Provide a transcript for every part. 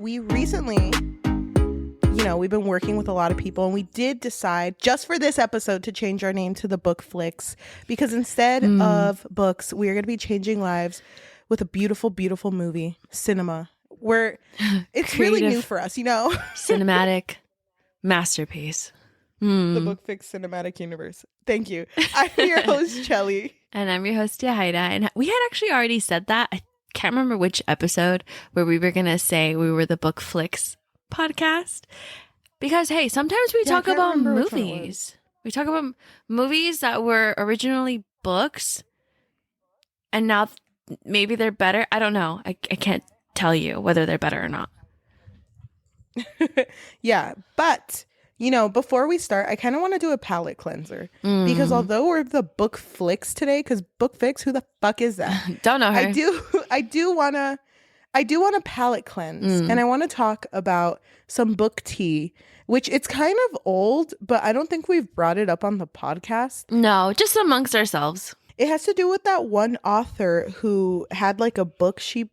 we recently, we've been working with a lot of people, and we did decide just for this episode to change our name to the Book Flicks, because instead of books, we are going to be changing lives with a beautiful, beautiful movie, cinema, where it's really new for us, Cinematic masterpiece. The Book Flicks cinematic universe. Thank you. I'm your host, Cheli. And I'm your host, Yajaira. And we had actually already said that. I can't remember which episode where we were going to say we were the Book Flicks podcast. Because, hey, sometimes we talk about movies. We talk about movies that were originally books. And now maybe they're better. I don't know. I can't tell you whether they're better or not. Yeah, but... before we start, I kind of want to do a palate cleanser because although we're the Book Flicks today, because Book Flicks, who the fuck is that? Don't know her. I do want to palate cleanse, and I want to talk about some book tea, which it's kind of old, but I don't think we've brought it up on the podcast. No, just amongst ourselves. It has to do with that one author who had like a book she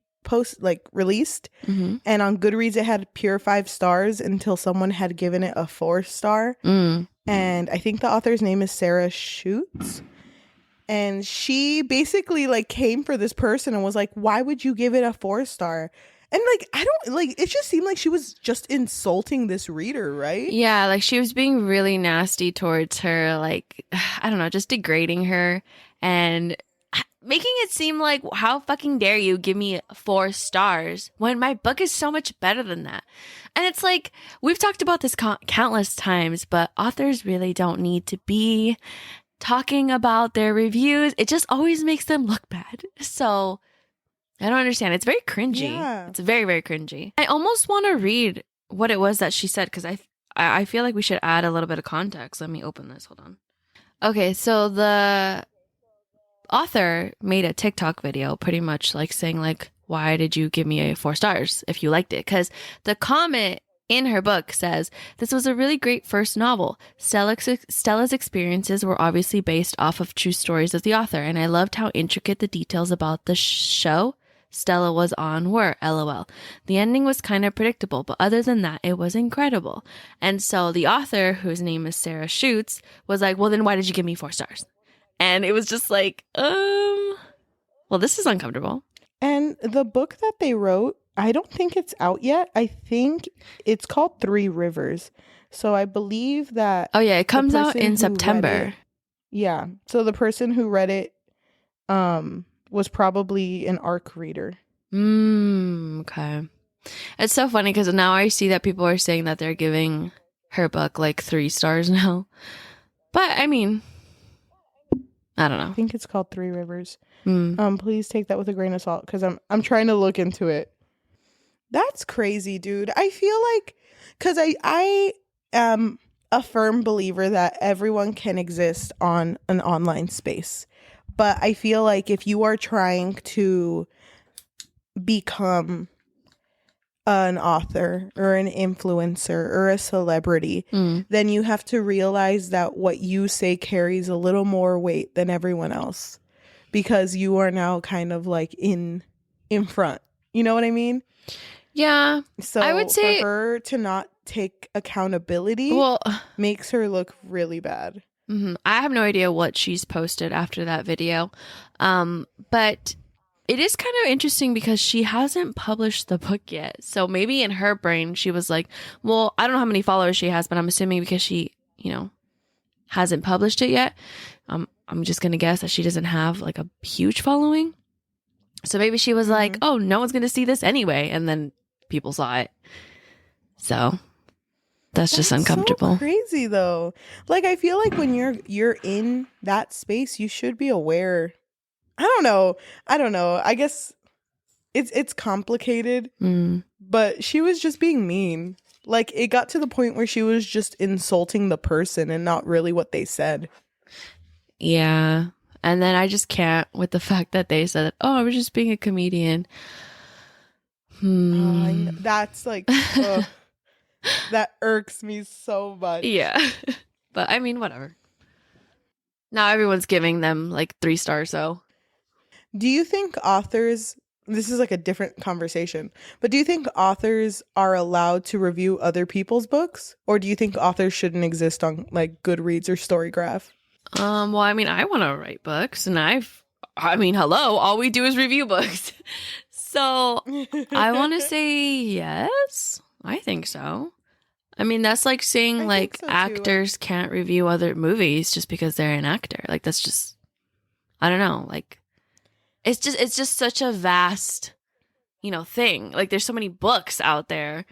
released, and on Goodreads it had pure 5 stars until someone had given it a 4-star, and I think the author's name is Sarah Schutz, and she basically came for this person and was like, why would you give it a 4-star? And I don't it just seemed like she was just insulting this reader, right? Yeah, she was being really nasty towards her, I don't know, just degrading her and making it seem like, how fucking dare you give me 4 stars when my book is so much better than that. And it's we've talked about this countless times, but authors really don't need to be talking about their reviews. It just always makes them look bad. So I don't understand. It's very cringy. Yeah. It's very, very cringy. I almost want to read what it was that she said, because I feel like we should add a little bit of context. Let me open this. Hold on. Okay, so the author made a TikTok video pretty much saying why did you give me a 4 stars if you liked it? Because the comment in her book says, this was a really great first novel. Stella's experiences were obviously based off of true stories of the author, and I loved how intricate the details about the show Stella was on were, LOL. The ending was kind of predictable, but other than that, it was incredible. And so the author, whose name is Sarah Schutz, was like, well, then why did you give me 4 stars? And it was just well, this is uncomfortable. And the book that they wrote, I don't think it's out yet. I think it's called 3 Rivers. So I believe that... Oh, yeah. It comes out in September. Yeah. So the person who read it was probably an ARC reader. Okay. It's so funny because now I see that people are saying that they're giving her book 3 stars now. But, I mean... I don't know. I think it's called 3 Rivers. Please take that with a grain of salt, because I'm trying to look into it. That's crazy, dude. I feel because I am a firm believer that everyone can exist on an online space. But I feel like if you are trying to become an author or an influencer or a celebrity, then you have to realize that what you say carries a little more weight than everyone else, because you are now kind of in front. You know what I mean? Yeah. So I would say for her to not take accountability makes her look really bad. I have no idea what she's posted after that video. But it is kind of interesting because she hasn't published the book yet. So maybe in her brain, she was like, well, I don't know how many followers she has, but I'm assuming because she, hasn't published it yet. I'm just going to guess that she doesn't have a huge following. So maybe she was like, oh, no one's going to see this anyway. And then people saw it. So that's just uncomfortable. So crazy though. I feel like when you're in that space, you should be aware. I don't know. I guess it's complicated, but she was just being mean. It got to the point where she was just insulting the person and not really what they said. Yeah. And then I just can't with the fact that they said, oh, I was just being a comedian. That's that irks me so much. Yeah. But I mean, whatever. Now everyone's giving them 3 stars, so. Do you think authors this is like a different conversation, but do you think authors are allowed to review other people's books, or do you think authors shouldn't exist on like Goodreads or Storygraph? Well, I mean, I want to write books, and hello, all we do is review books. So I want to say yes. I think so. I mean, that's like saying like so, too. actors can't review other movies just because they're an actor. Like that's just, I don't know. Like it's just such a vast, thing. Like there's so many books out there,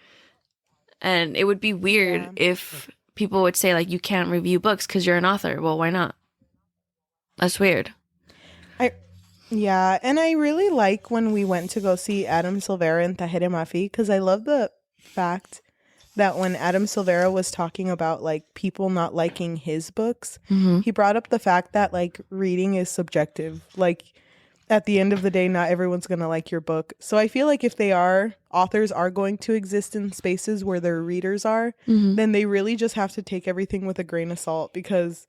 and it would be weird if people would say like you can't review books because you're an author. Well, why not? That's weird. Yeah, and I really like when we went to go see Adam Silvera and Tahere Mafi, because I love the fact that when Adam Silvera was talking about like people not liking his books, he brought up the fact that like reading is subjective. Like at the end of the day, not everyone's going to like your book. So I feel like if authors are going to exist in spaces where their readers are, then they really just have to take everything with a grain of salt, because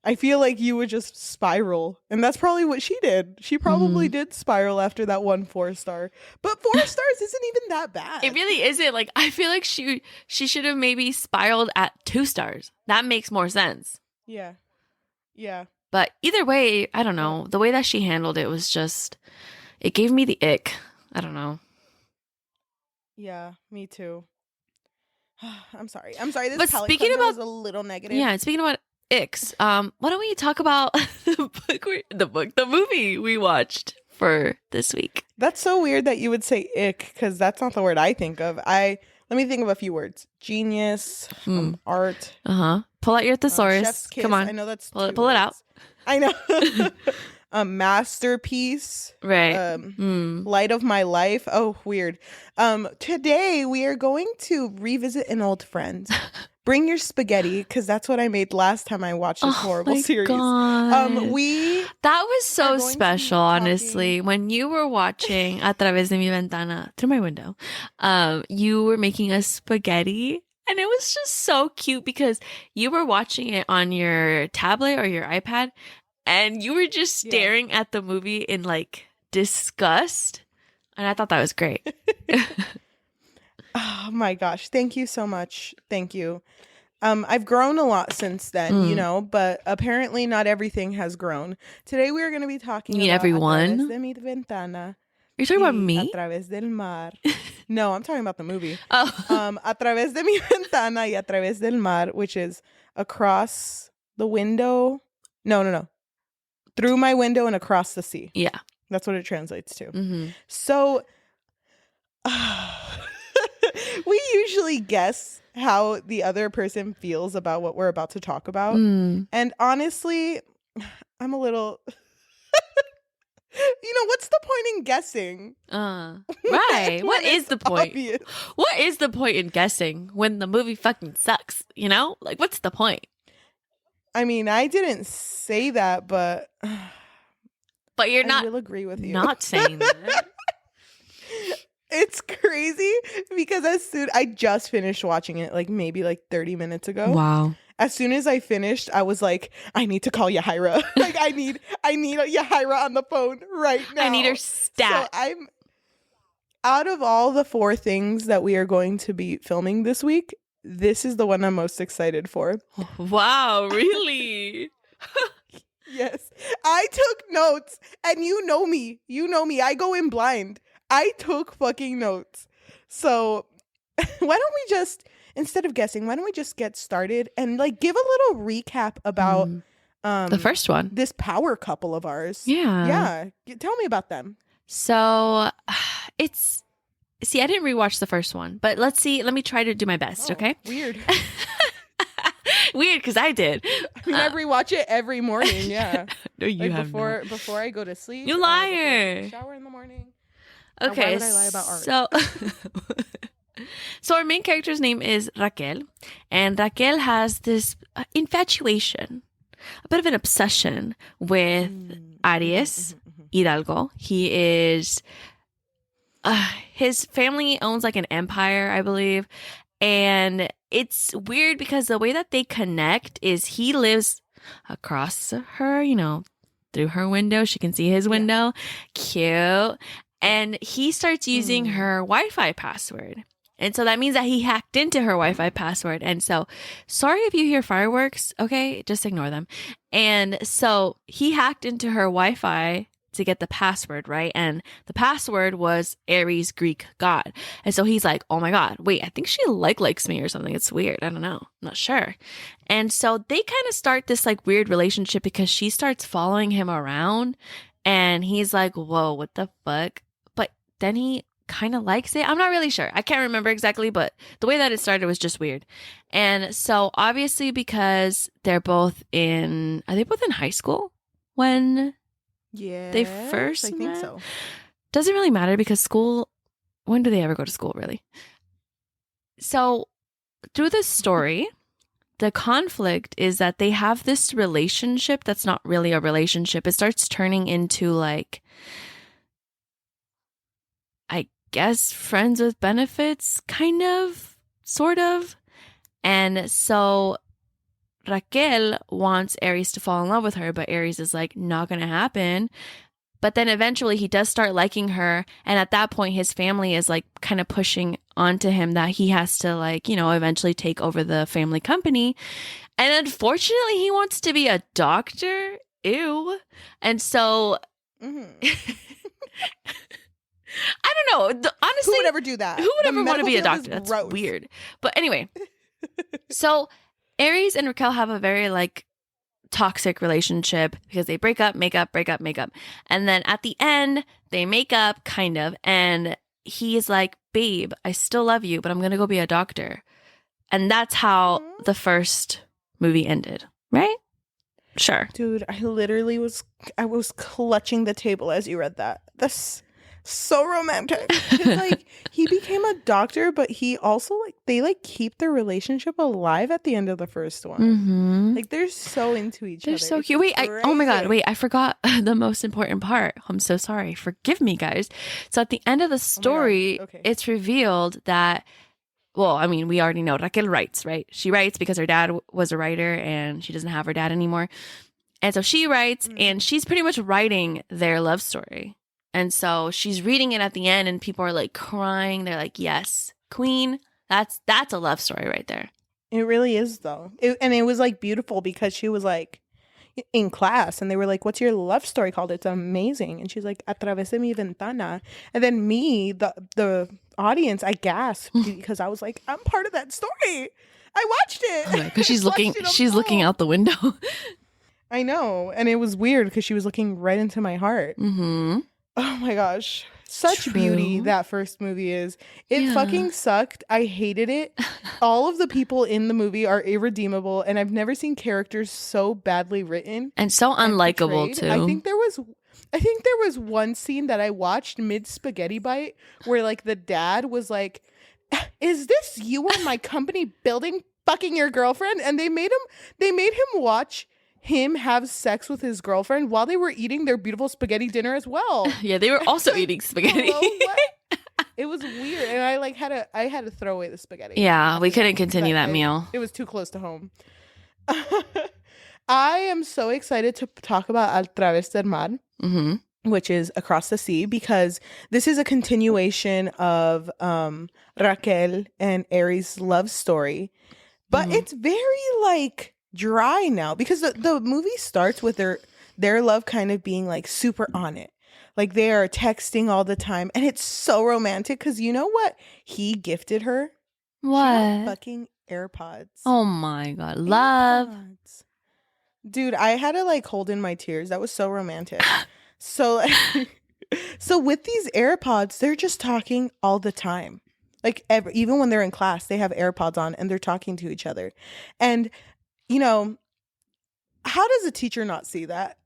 I feel like you would just spiral. And that's probably what she did. She probably did spiral after that 1 4-star. But 4 stars isn't even that bad. It really isn't. Like I feel like she should have maybe spiraled at 2 stars. That makes more sense. Yeah. Yeah. But either way, I don't know. The way that she handled it was just, it gave me the ick. I don't know. Yeah, me too. I'm sorry. This but palette speaking about was a little negative. Yeah, speaking about icks, why don't we talk about the movie we watched for this week? That's so weird that you would say ick, because that's not the word I think of. Let me think of a few words. Genius, art. Pull out your thesaurus. Chef's kiss. Come on. I know that's pull it out. I know. A masterpiece. Right. Light of my life. Oh, weird. Today we are going to revisit an old friend. Bring your spaghetti, because that's what I made last time I watched this horrible series. God. That was so special, honestly. When you were watching A Través de mi Ventana, through my window, you were making a spaghetti. And it was just so cute because you were watching it on your tablet or your iPad, and you were just staring at the movie in like disgust. And I thought that was great. Oh my gosh. Thank you so much. Thank you. I've grown a lot since then, but apparently not everything has grown. Today we are going to be talking about everyone? A Través de mi Ventana. You're talking about me? A Través del Mar. No, I'm talking about the movie. Oh. A Través de mi Ventana y A Través del Mar, which is across the window. No. Through my window and across the sea. Yeah. That's what it translates to. So we usually guess how the other person feels about what we're about to talk about. And honestly, I'm a little... what's the point in guessing? Right. What is the point? Obvious. What is the point in guessing when the movie fucking sucks? Like, what's the point? I mean, I didn't say that, but you're not. I will agree with you. Not saying that. It's crazy because I just finished watching it, like maybe like 30 minutes ago. Wow. As soon as I finished, I was like, I need to call Yajaira. Like I need Yajaira on the phone right now. I need her stat. So I'm out of all the 4 things that we are going to be filming this week, this is the one I'm most excited for. Wow, really? Yes. I took notes, and you know me. I go in blind. I took fucking notes. So why don't we just, instead of guessing, why don't we just get started and like give a little recap about the first one, this power couple of ours. Yeah. Tell me about them. So I didn't rewatch the first one, but let me try to do my best. Okay. Weird. Weird, because I did. I rewatch it every morning. Yeah. No, you have before I go to sleep. You liar. Shower in the morning. Okay. Why would I lie about art? So our main character's name is Raquel, and Raquel has this infatuation, a bit of an obsession with Aries Hidalgo. He is, his family owns like an empire, I believe, and it's weird because the way that they connect is he lives across her, through her window. She can see his window. Cute. And he starts using her Wi-Fi password. And so that means that he hacked into her Wi-Fi password. And so, sorry if you hear fireworks, okay? Just ignore them. And so he hacked into her Wi-Fi to get the password, right? And the password was Ares, Greek god. And so he's like, oh my God, wait, I think she likes me or something. It's weird. I don't know. I'm not sure. And so they kind of start this like weird relationship because she starts following him around and he's like, whoa, what the fuck? But then he kind of likes it. I'm not really sure. I can't remember exactly, but the way that it started was just weird. And so obviously because are they both in high school when they first I think met? so. Doesn't really matter because when do they ever go to school, really? So through this story, the conflict is that they have this relationship that's not really a relationship. It starts turning into like, I guess, friends with benefits, kind of, sort of. And so Raquel wants Aries to fall in love with her, but Aries is like, not going to happen. But then eventually he does start liking her. And at that point, his family is like kind of pushing onto him that he has to like, eventually take over the family company. And unfortunately, he wants to be a doctor. Ew. And so I don't know. Honestly, who would ever do that? Who would ever want to be a doctor? That's weird. But anyway, so Aries and Raquel have a very like toxic relationship because they break up, make up, break up, make up. And then at the end, they make up kind of. And he's like, babe, I still love you, but I'm going to go be a doctor. And that's how the first movie ended, right? Sure. Dude, I was clutching the table as you read that. That's so romantic. It's like he became a doctor, but he also like they like keep their relationship alive at the end of the first one. Mm-hmm. Like they're so into each other. They're so cute. Wait, oh my God, wait, I forgot the most important part. I'm so sorry. Forgive me, guys. So at the end of the story, It's revealed that, well, I mean, we already know Raquel writes, right? She writes because her dad was a writer and she doesn't have her dad anymore. And so she writes and she's pretty much writing their love story. And so she's reading it at the end and people are like crying. They're like, yes, queen, that's a love story right there. It really is though. And it was like beautiful because she was like in class and they were like, what's your love story called? It's amazing. And she's like, Atravesé mi ventana. And then me, the audience, I gasped because I was like, I'm part of that story. I watched it. Because she's looking out the window. I know. And it was weird because she was looking right into my heart. Mm-hmm. Oh my gosh. Such beauty that first movie is. It fucking sucked. I hated it. All of the people in the movie are irredeemable, and I've never seen characters so badly written and so unlikable too. I think there was one scene that I watched mid spaghetti bite where like the dad was like, "Is this you on my company building fucking your girlfriend?" And they made him watch him have sex with his girlfriend while they were eating their beautiful spaghetti dinner as well. Yeah, they were also eating spaghetti. It was weird, and I had to throw away the spaghetti. Yeah, we couldn't continue that meal. It was too close to home. I am so excited to talk about Al Través del Mar, which is Across the Sea, because this is a continuation of Raquel and Aries' love story, but it's very like dry now because the movie starts with their love kind of being like super on it. Like they are texting all the time and it's so romantic because you know what he gifted her? What? Fucking AirPods. Oh my God. Love. AirPods. Dude, I had to like hold in my tears. That was so romantic. So with these AirPods, they're just talking all the time. Like even when they're in class, they have AirPods on and they're talking to each other. And how does a teacher not see that?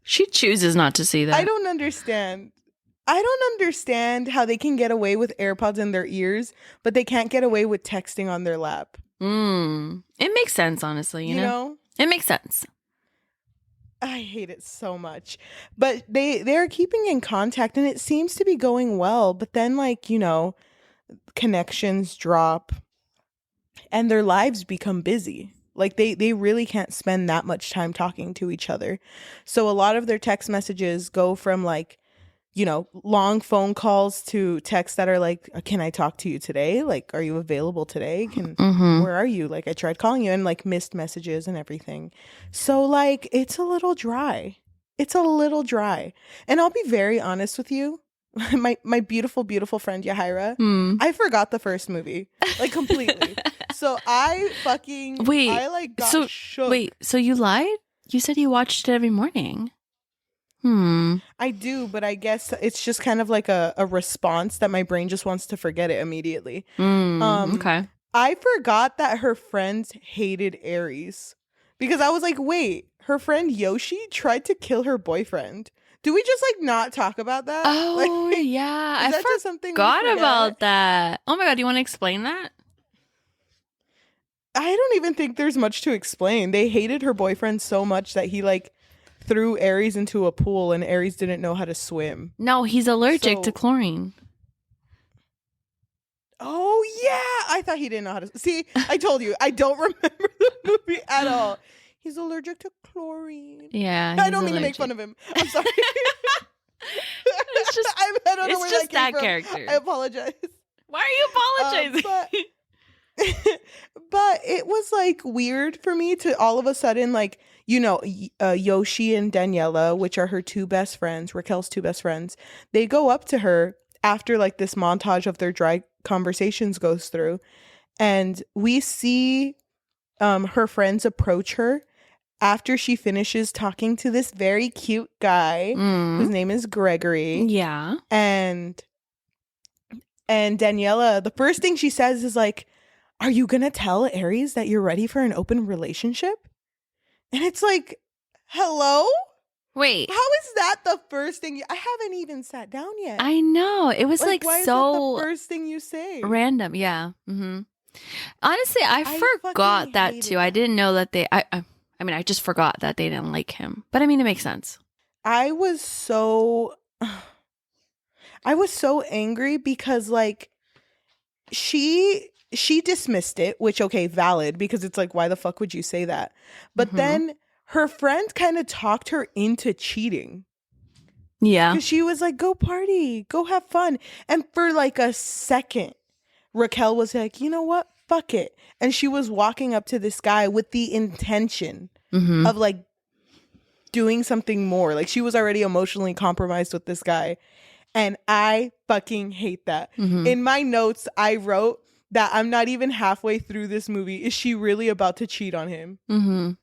She chooses not to see that. I don't understand how they can get away with AirPods in their ears, but they can't get away with texting on their lap. It makes sense, honestly, you know? It makes sense. I hate it so much. But they're keeping in contact and it seems to be going well, but then like, connections drop and their lives become busy. Like they really can't spend that much time talking to each other. So a lot of their text messages go from like long phone calls to texts that are like, can I talk to you today? Like, are you available today? Where are you? Like, I tried calling you, and like missed messages and everything. So like, it's a little dry. It's a little dry. And I'll be very honest with you. My beautiful, beautiful friend Yajaira, I forgot the first movie. Like, completely. So I got shook. Wait, so you lied? You said you watched it every morning. I do, but I guess it's just kind of like a response that my brain just wants to forget it immediately. Okay. I forgot that her friends hated Aries because I was like, wait, her friend Yoshi tried to kill her boyfriend. Do we just like not talk about that? Oh, like, yeah. I forgot about that. Oh my God. Do you want to explain that? I don't even think there's much to explain. They hated her boyfriend so much that he like threw Aries into a pool, and Aries didn't know how to swim. No, he's allergic to chlorine. Oh, yeah. I thought he didn't know how to... See, I told you. I don't remember the movie at all. He's allergic to chlorine. Yeah, I don't mean to make fun of him. I'm sorry. It's just, I don't know where just that character. I apologize. Why are you apologizing? But it was like weird for me to all of a sudden, like, Yoshi and Daniela, which are her two best friends, Raquel's two best friends, they go up to her after like this montage of their dry conversations goes through, and we see her friends approach her after she finishes talking to this very cute guy whose name is Gregory. Yeah. And Daniela, the first thing she says is like, are you gonna tell Aries that you're ready for an open relationship? And it's like, hello? Wait. How is that the first thing? I haven't even sat down yet. I know. It was like why so is that the first thing you say? Random. Yeah. Honestly, I forgot that too. I didn't know that I mean, I just forgot that they didn't like him. But I mean, it makes sense. I was so angry because like she dismissed it, which, okay, valid, because it's like, why the fuck would you say that? But then her friend kind of talked her into cheating. Yeah. Because she was like, go party, go have fun. And for like a second, Raquel was like, you know what? Fuck it. And she was walking up to this guy with the intention of like doing something more. Like, she was already emotionally compromised with this guy. And I fucking hate that. In my notes, I wrote that I'm not even halfway through this movie. Is she really about to cheat on him?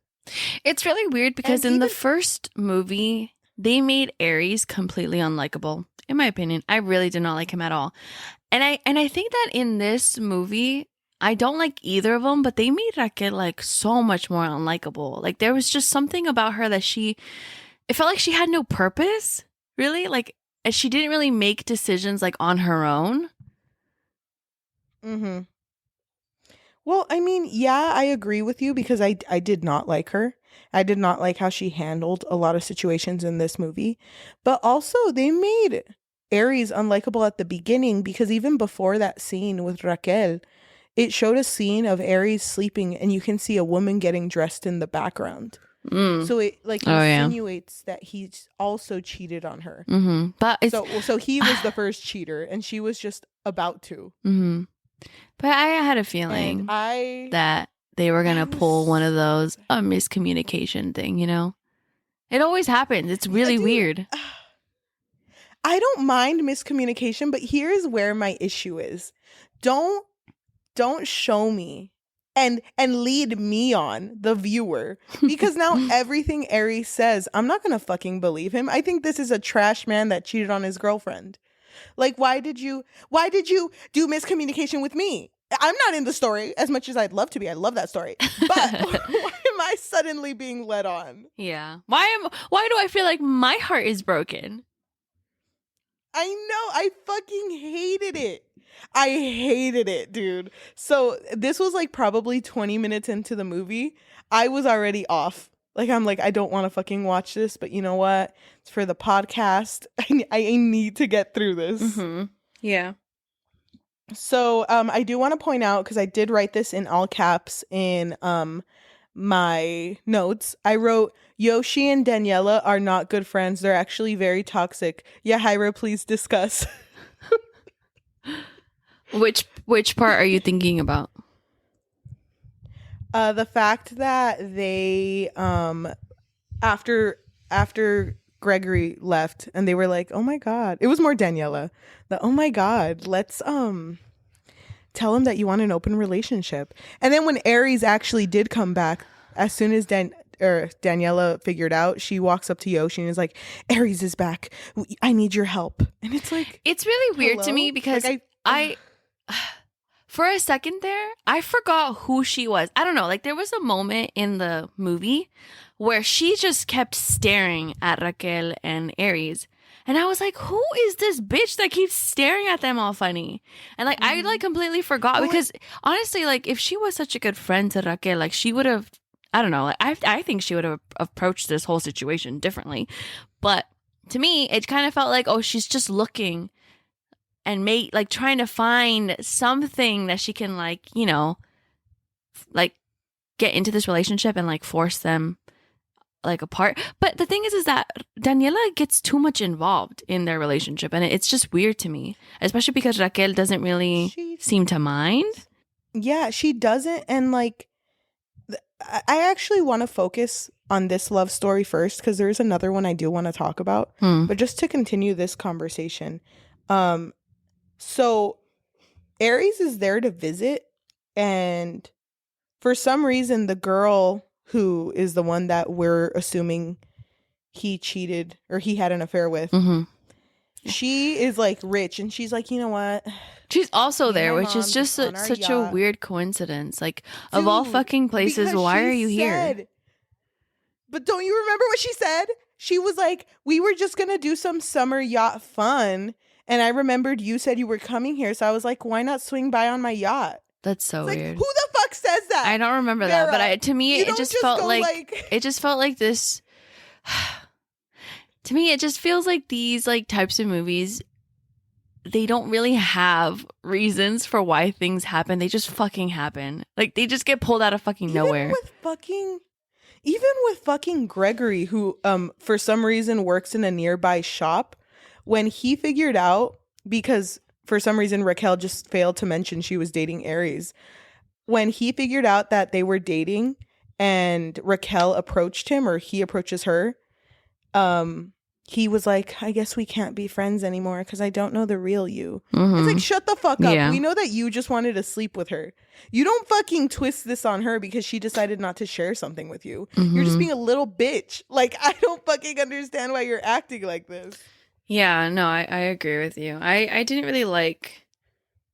It's really weird because in the first movie, they made Aries completely unlikable. In my opinion, I really did not like him at all. And I think that in this movie, I don't like either of them, but they made Raquel like so much more unlikable. Like, there was just something about her that it felt like she had no purpose, really. Like, she didn't really make decisions like on her own. Well, I mean, yeah, I agree with you because I did not like her. I did not like how she handled a lot of situations in this movie. But also, they made Aries unlikable at the beginning because even before that scene with Raquel, it showed a scene of Aries sleeping and you can see a woman getting dressed in the background. So it like insinuates that he's also cheated on her. But so he was the first cheater and she was just about to. But I had a feeling that they were going to pull one of those miscommunication thing, It always happens. It's really weird. I don't mind miscommunication, but here's where my issue is. Don't show me and lead me on, the viewer, because now everything Aries says, I'm not going to fucking believe him. I think this is a trash man that cheated on his girlfriend. Like, why did you do miscommunication with me? I'm not in the story as much as I'd love to be. I love that story. But why am I suddenly being led on? Yeah. Why do I feel like my heart is broken? I know. I fucking hated it. I hated it, dude. So this was like probably 20 minutes into the movie. I was already off. Like, I'm like, I don't want to fucking watch this, but you know what? It's for the podcast. I need to get through this. Yeah. So I do want to point out, because I did write this in all caps in my notes. I wrote, Yoshi and Daniela are not good friends. They're actually very toxic. Yajaira, please discuss. Which part are you thinking about? The fact that they after Gregory left and they were like, oh my god, it was more Daniela, the oh my god, let's tell him that you want an open relationship. And then when Aries actually did come back, as soon as Daniela figured out, she walks up to Yoshi and is like, Aries is back, I need your help. And it's like, it's really weird to me because like, I for a second there, I forgot who she was. I don't know. Like, there was a moment in the movie where she just kept staring at Raquel and Aries. And I was like, who is this bitch that keeps staring at them all funny? And like, I like completely forgot because honestly, like, if she was such a good friend to Raquel, like, she would have, I don't know. Like, I think she would have approached this whole situation differently. But to me, it kind of felt like, oh, she's just looking and like trying to find something that she can like, you know, like get into this relationship and like force them like apart. But the thing is that Daniela gets too much involved in their relationship, and it's just weird to me, especially because Raquel doesn't really seem to mind. Yeah, she doesn't. And like, I actually want to focus on this love story first because there's another one I do want to talk about. But just to continue this conversation, so Aries is there to visit, and for some reason the girl who is the one that we're assuming he cheated or he had an affair with, she is like rich, and she's like, you know what? She's also there, which is just such a weird coincidence. Like, dude, of all fucking places, why are you here? But don't you remember what she said? She was like, we were just going to do some summer yacht fun. And I remembered you said you were coming here. So I was like, why not swing by on my yacht? That's so weird. Who the fuck says that? I don't remember Vera, that. But to me, it just felt like it just felt like this. To me, it just feels like these like types of movies, they don't really have reasons for why things happen. They just fucking happen. Like, they just get pulled out of fucking nowhere. Even with fucking Gregory, who for some reason works in a nearby shop, when he figured out, because for some reason Raquel just failed to mention she was dating Aries, when he figured out that they were dating and Raquel approached him, or he approaches her, he was like, I guess we can't be friends anymore because I don't know the real you. It's like, shut the fuck up. Yeah. We know that you just wanted to sleep with her. You don't fucking twist this on her because she decided not to share something with you. You're just being a little bitch. Like, I don't fucking understand why you're acting like this. Yeah, no, I agree with you. I didn't really like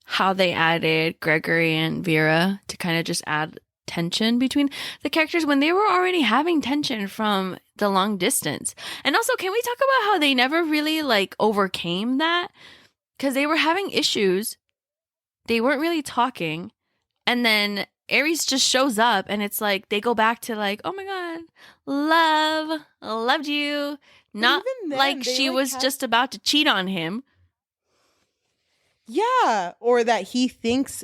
how they added Gregory and Vera to kind of just add tension between the characters when they were already having tension from the long distance. And also, can we talk about how they never really like overcame that? Because they were having issues. They weren't really talking. And then Aries just shows up and it's like they go back to like, oh my God, loved you. Not then, like she was just about to cheat on him. Yeah. Or that he thinks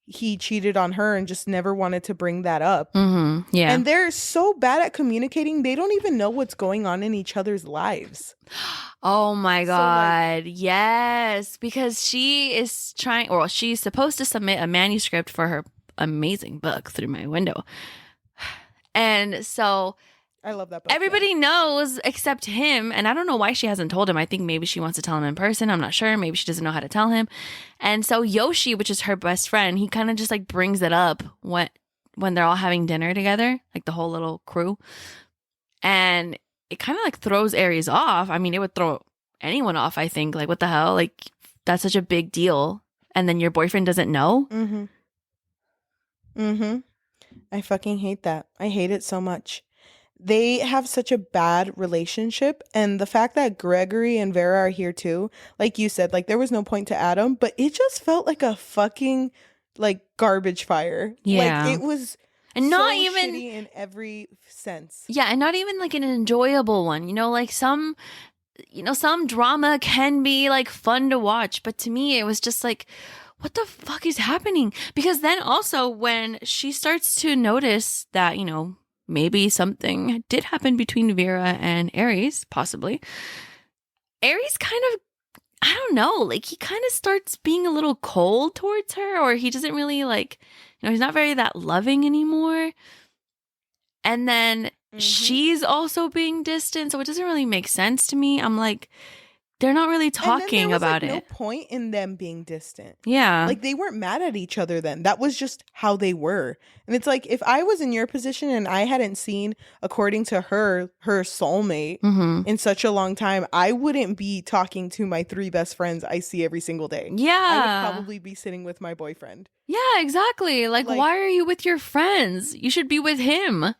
he cheated on her and just never wanted to bring that up. Yeah. And they're so bad at communicating. They don't even know what's going on in each other's lives. Oh my God. So, like, yes. Because she is she's supposed to submit a manuscript for her amazing book Through My Window. And so I love that book. Everybody knows except him. And I don't know why she hasn't told him. I think maybe she wants to tell him in person. I'm not sure. Maybe she doesn't know how to tell him. And so Yoshi, which is her best friend, he kind of just like brings it up when they're all having dinner together, like the whole little crew. And it kind of like throws Aries off. I mean, it would throw anyone off, I think. Like, what the hell? Like, that's such a big deal. And then your boyfriend doesn't know? I fucking hate that. I hate it so much. They have such a bad relationship, and the fact that Gregory and Vera are here too, like you said, like there was no point to Adam, but it just felt like a fucking like garbage fire. Yeah, like it was, and not so even shitty in every sense. Yeah, and not even like an enjoyable one. You know, like some drama can be like fun to watch, but to me, it was just like, what the fuck is happening? Because then also when she starts to notice that, maybe something did happen between Vera and Aries, possibly, Aries kind of, I don't know, like he kind of starts being a little cold towards her, or he doesn't really like, he's not very that loving anymore. And then she's also being distant, so it doesn't really make sense to me. I'm like, they're not really talking about it. No point in them being distant. Yeah. Like they weren't mad at each other then. That was just how they were. And it's like, if I was in your position and I hadn't seen, according to her soulmate in such a long time, I wouldn't be talking to my 3 best friends I see every single day. Yeah. I would probably be sitting with my boyfriend. Yeah, exactly. Like why are you with your friends? You should be with him.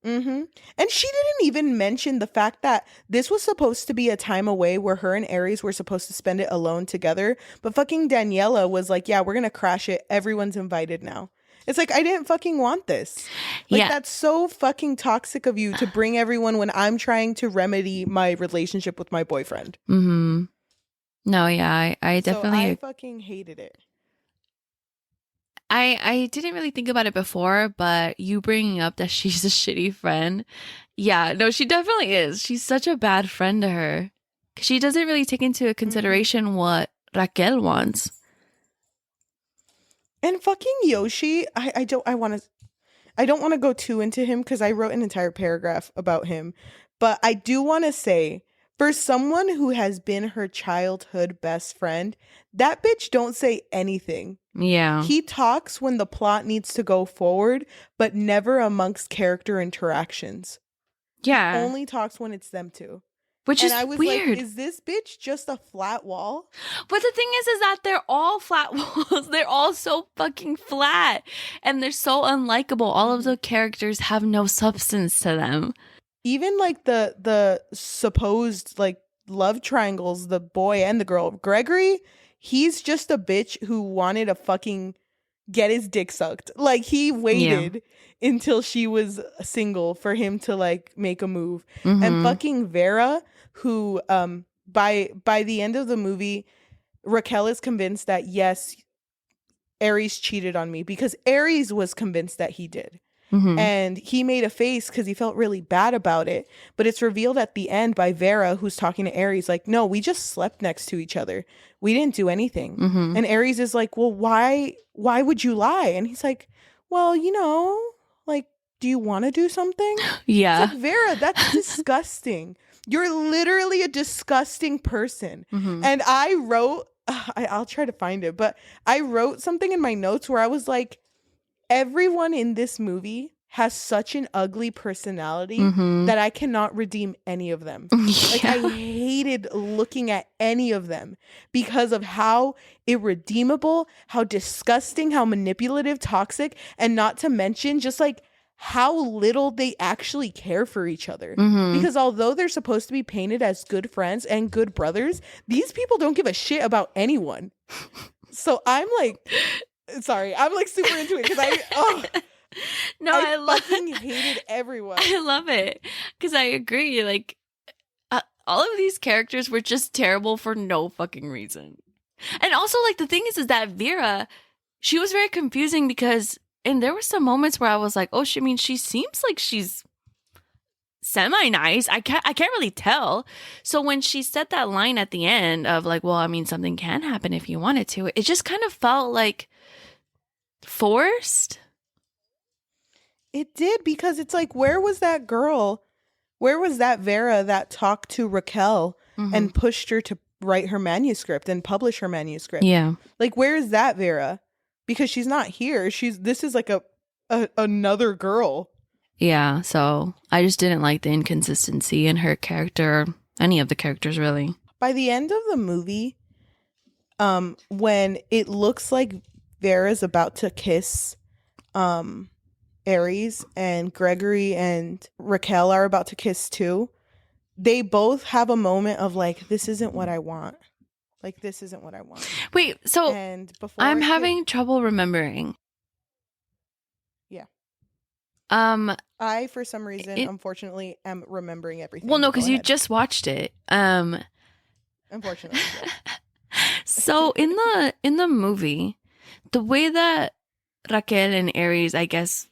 And she didn't even mention the fact that this was supposed to be a time away where her and Aries were supposed to spend it alone together. But fucking Daniela was like, yeah, we're going to crash it. Everyone's invited now. It's like, I didn't fucking want this. Like, that's so fucking toxic of you to bring everyone when I'm trying to remedy my relationship with my boyfriend. No, yeah, I definitely... So I fucking hated it. I didn't really think about it before, but you bringing up that she's a shitty friend. Yeah, no, she definitely is. She's such a bad friend to her. She doesn't really take into consideration what Raquel wants. And fucking Yoshi, I don't want to go too into him because I wrote an entire paragraph about him. But I do want to say, for someone who has been her childhood best friend, that bitch don't say anything. Yeah. He talks when the plot needs to go forward, but never amongst character interactions. Yeah. He only talks when it's them two. Which is weird. Like, is this bitch just a flat wall? But the thing is that they're all flat walls. They're all so fucking flat. And they're so unlikable. All of the characters have no substance to them. Even like the supposed like love triangles, the boy and the girl. Gregory, he's just a bitch who wanted to fucking get his dick sucked. Like he waited until she was single for him to like make a move. And fucking Vera, who by the end of the movie, Raquel is convinced that yes, Aries cheated on me because Aries was convinced that he did. And he made a face because he felt really bad about it. But it's revealed at the end by Vera, who's talking to Aries, like, no, we just slept next to each other. We didn't do anything. And Aries is like, well, why would you lie? And he's like, well, like, do you want to do something? Yeah. It's like, Vera, that's disgusting. You're literally a disgusting person. And I wrote, I'll try to find it, but I wrote something in my notes where I was like, everyone in this movie has such an ugly personality that I cannot redeem any of them. Like, I hated looking at any of them because of how irredeemable, how disgusting, how manipulative, toxic, and not to mention just like how little they actually care for each other. Because although they're supposed to be painted as good friends and good brothers, these people don't give a shit about anyone. So I'm like... Sorry, I'm like super into it because I fucking hated everyone. I love it because I agree. Like, all of these characters were just terrible for no fucking reason. And also, like, the thing is that Vera, she was very confusing because, and there were some moments where I was like, oh, she seems like she's semi-nice. I can't really tell. So when she said that line at the end of like, well, I mean, something can happen if you wanted to, it just kind of felt like forced. It did, because it's like, where was that girl? Where was that Vera that talked to Raquel and pushed her to write her manuscript and publish her manuscript? Yeah. Like, where is that Vera? Because she's not here. This is like another girl. Yeah, so I just didn't like the inconsistency in her character, any of the characters really. By the end of the movie, when it looks like Vera's about to kiss Aries and Gregory and Raquel are about to kiss too, they both have a moment of like, this isn't what I want. Like, this isn't what I want. Wait, so and before I'm having trouble remembering. Yeah. I, for some reason, unfortunately, am remembering everything. Well, no, because you just watched it. Unfortunately. Yeah. So in the movie, the way that Raquel and Aries, I guess,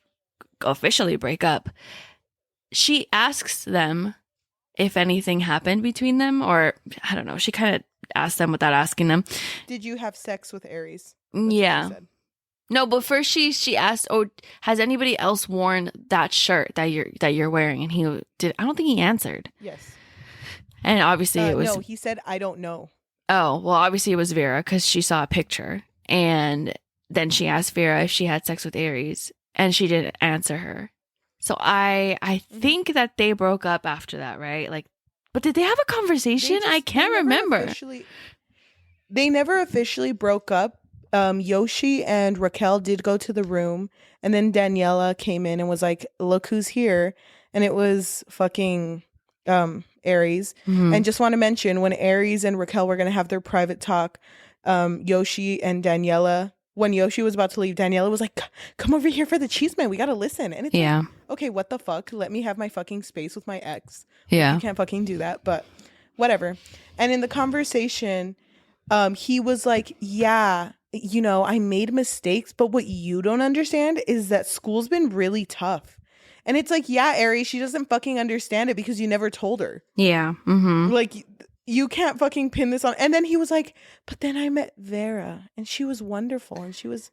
officially break up, she asks them if anything happened between them, or I don't know. She kind of asked them without asking them. Did you have sex with Aries? Yeah. No, but first she asked, "Oh, has anybody else worn that shirt that you're wearing?" And he did. I don't think he answered. Yes. And obviously it was. No, he said, "I don't know." Oh, well, obviously it was Vera because she saw a picture, and then she asked Vera if she had sex with Aries, and she didn't answer her. So I think that they broke up after that, right? Like, but did they have a conversation? I can't remember. They never officially broke up. Yoshi and Raquel did go to the room, and then Daniela came in and was like, "Look who's here," and it was fucking Aries. Mm-hmm. And just want to mention, when Aries and Raquel were gonna have their private talk, Yoshi and Daniela. When Yoshi was about to leave, Daniela was like, "Come over here for the cheese man. We gotta listen." And it's like, okay, what the fuck? Let me have my fucking space with my ex. Yeah, you can't fucking do that, but whatever. And in the conversation, he was like, "Yeah, you know, I made mistakes, but what you don't understand is that school's been really tough." And it's like, yeah, Aries, she doesn't fucking understand it because you never told her. Yeah. Mm-hmm. Like, you can't fucking pin this on. And then he was like, "But then I met Vera and she was wonderful. And she was,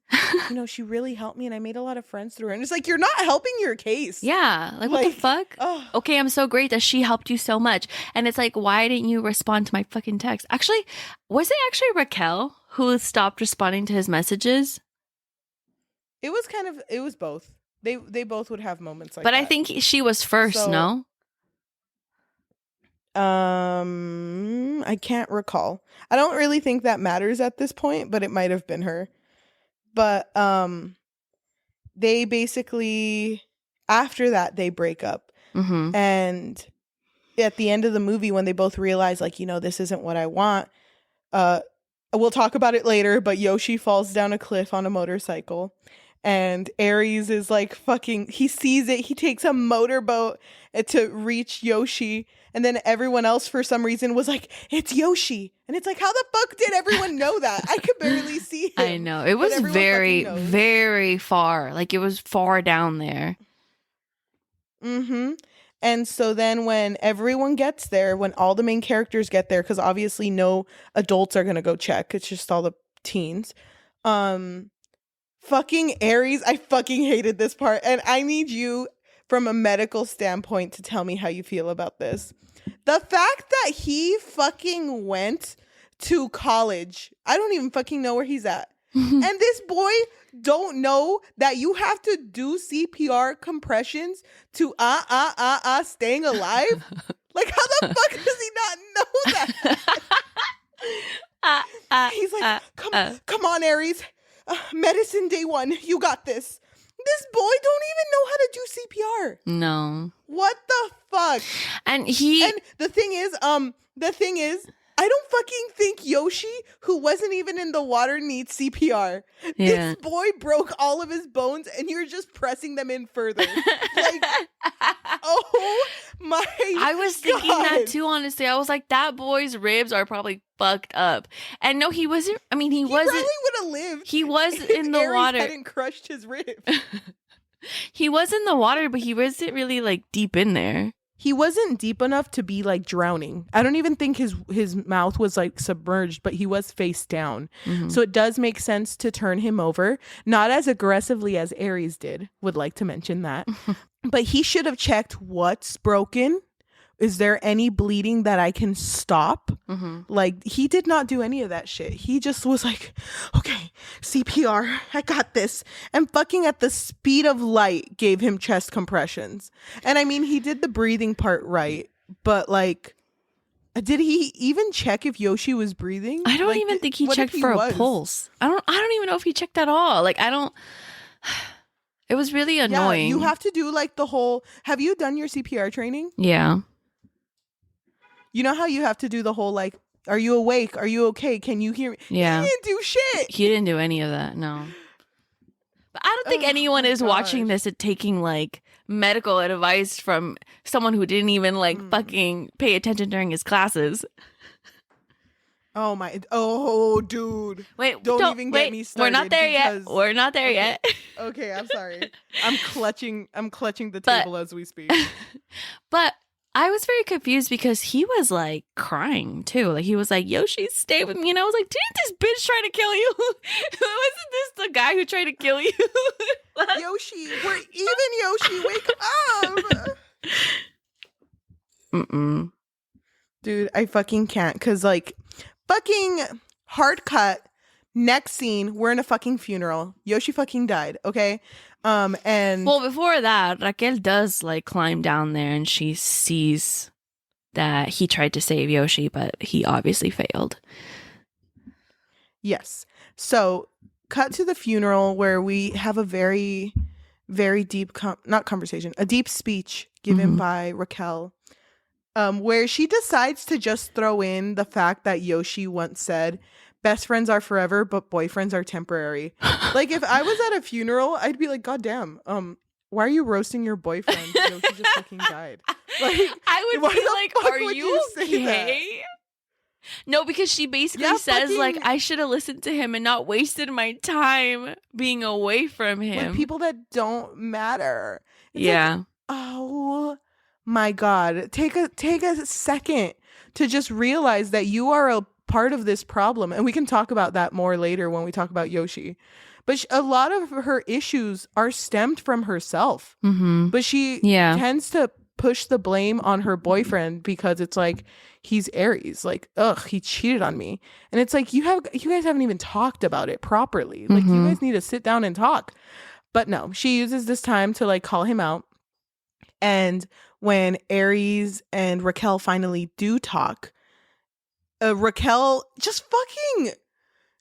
you know, she really helped me and I made a lot of friends through her." And it's like, you're not helping your case. Yeah. Like what the fuck? Oh. Okay, I'm so great that she helped you so much. And it's like, why didn't you respond to my fucking text? Actually, was it actually Raquel who stopped responding to his messages? It was both. They both would have moments like that. But I think she was first, no? I can't recall. I don't really think that matters at this point, but it might have been her. But they basically, after that, they break up. Mm-hmm. And at the end of the movie, when they both realize, like, you know, this isn't what I want, we'll talk about it later, but Yoshi falls down a cliff on a motorcycle. And Aries is like fucking, he sees it. He takes a motorboat to reach Yoshi. And then everyone else, for some reason, was like, "It's Yoshi." And it's like, how the fuck did everyone know that? I could barely see him. I know. It was very, very far. Like, it was far down there. Mm-hmm. And so then when everyone gets there, when all the main characters get there, because obviously no adults are going to go check. It's just all the teens. Fucking Aries, I fucking hated this part. And I need you, from a medical standpoint, to tell me how you feel about this. The fact that he fucking went to college, I don't even fucking know where he's at. And this boy don't know that you have to do CPR compressions to staying alive? Like, how the fuck does he not know that? He's like, come on, Aries. Medicine day one, you got this. This boy don't even know how to do CPR. No. What the fuck? And the thing is, I don't fucking think Yoshi, who wasn't even in the water, needs CPR. Yeah. This boy broke all of his bones and you're just pressing them in further. Like, oh my I was thinking that too, honestly. I was like, that boy's ribs are probably fucked up. And no, he wasn't. I mean, he wasn't. He probably would have lived. He was in the water. Hadn't crushed his ribs. He was in the water, but he wasn't really like deep in there. He wasn't deep enough to be like drowning. I don't even think his mouth was like submerged, but he was face down. Mm-hmm. So it does make sense to turn him over. Not as aggressively as Aries did, would like to mention that. But he should have checked what's broken. Is there any bleeding that I can stop? Mm-hmm. Like, he did not do any of that shit. He just was like, okay, CPR, I got this. And fucking at the speed of light gave him chest compressions. And I mean, he did the breathing part right. But like, did he even check if Yoshi was breathing? I don't even think he checked for a pulse. I don't even know if he checked at all. Like, it was really annoying. Yeah, you have to do like the whole, have you done your CPR training? Yeah. You know how you have to do the whole, like, are you awake? Are you okay? Can you hear me? Yeah. He didn't do shit. He didn't do any of that, no. But I don't think anyone is watching this and taking, like, medical advice from someone who didn't even, like, fucking pay attention during his classes. Oh, dude. Wait, don't even get me started. We're not there yet. We're not there yet. Okay, I'm sorry. I'm clutching the table as we speak. But I was very confused because he was like crying too. Like he was like, Yoshi, stay with me. And I was like, didn't this bitch try to kill you? Wasn't this the guy who tried to kill you? Yoshi, we're even, Yoshi. Wake up. Mm-mm. Dude, I fucking can't. Because like fucking hard cut. Next scene, we're in a fucking funeral. Yoshi fucking died. Okay. And well, before that, Raquel does like climb down there and she sees that he tried to save Yoshi, but he obviously failed. Yes. So cut to the funeral where we have a very, very deep, a deep speech given by Raquel, where she decides to just throw in the fact that Yoshi once said, best friends are forever, but boyfriends are temporary. Like, if I was at a funeral, I'd be like, God damn, why are you roasting your boyfriend? Yoshi just fucking died. Like, I would be like, are you okay? No, because she basically says, like, I should have listened to him and not wasted my time being away from him. With people that don't matter. It's yeah. Like, oh my God. Take a second to just realize that you are a part of this problem. And we can talk about that more later when we talk about Yoshi. But a lot of her issues are stemmed from herself. Mm-hmm. But she tends to push the blame on her boyfriend because it's like, he's Aries. Like, ugh, he cheated on me. And it's like, you guys haven't even talked about it properly. Like, you guys need to sit down and talk. But no, she uses this time to like call him out. And when Aries and Raquel finally do talk, Raquel just fucking,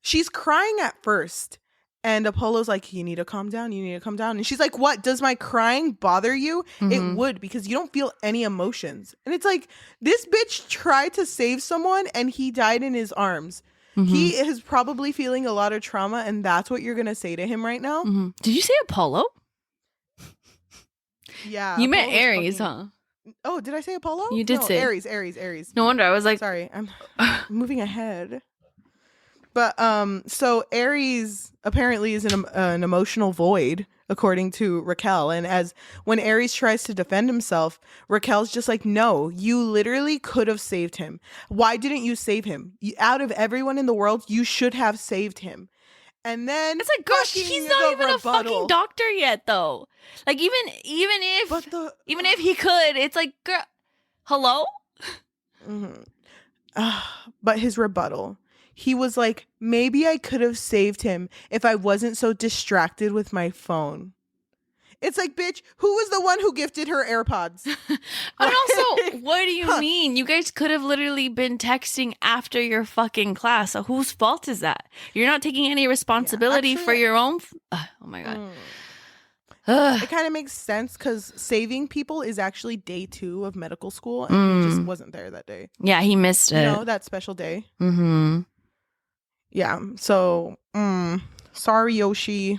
she's crying at first. And Apollo's like, you need to calm down. You need to calm down. And she's like, what? Does my crying bother you? It would, because you don't feel any emotions. And it's like, this bitch tried to save someone and he died in his arms. He is probably feeling a lot of trauma. And that's what you're going to say to him right now? Did you say Apollo? Yeah. You meant Aries, huh? Oh, did I say Apollo? You did say Aries. No wonder. I was like, sorry, I'm moving ahead. But so Aries apparently is an emotional void, according to Raquel. And when Aries tries to defend himself, Raquel's just like, no, you literally could have saved him. Why didn't you save him? Out of everyone in the world, you should have saved him. And then it's like, gosh, he's not even a fucking doctor yet, though. Like, even if he could, it's like, girl, hello. But his rebuttal. He was like, maybe I could have saved him if I wasn't so distracted with my phone. It's like, bitch, who was the one who gifted her AirPods? And also, what do you mean? You guys could have literally been texting after your fucking class. So whose fault is that? You're not taking any responsibility for your own. Oh my God. It kind of makes sense because saving people is actually day 2 of medical school. And he just wasn't there that day. Yeah, he missed it. You know, that special day. Yeah. So, sorry, Yoshi.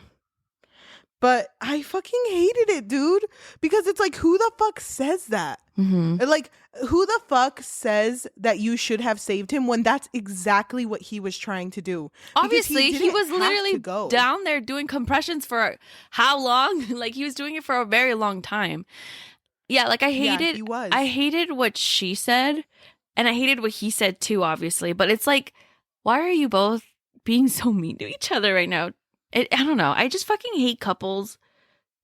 But I fucking hated it, dude. Because it's like, who the fuck says that? Like, who the fuck says that you should have saved him when that's exactly what he was trying to do? Obviously, he was literally down there doing compressions for how long? Like, he was doing it for a very long time. Yeah, like, I hated what she said. And I hated what he said too, obviously. But it's like, why are you both being so mean to each other right now? I don't know. I just fucking hate couples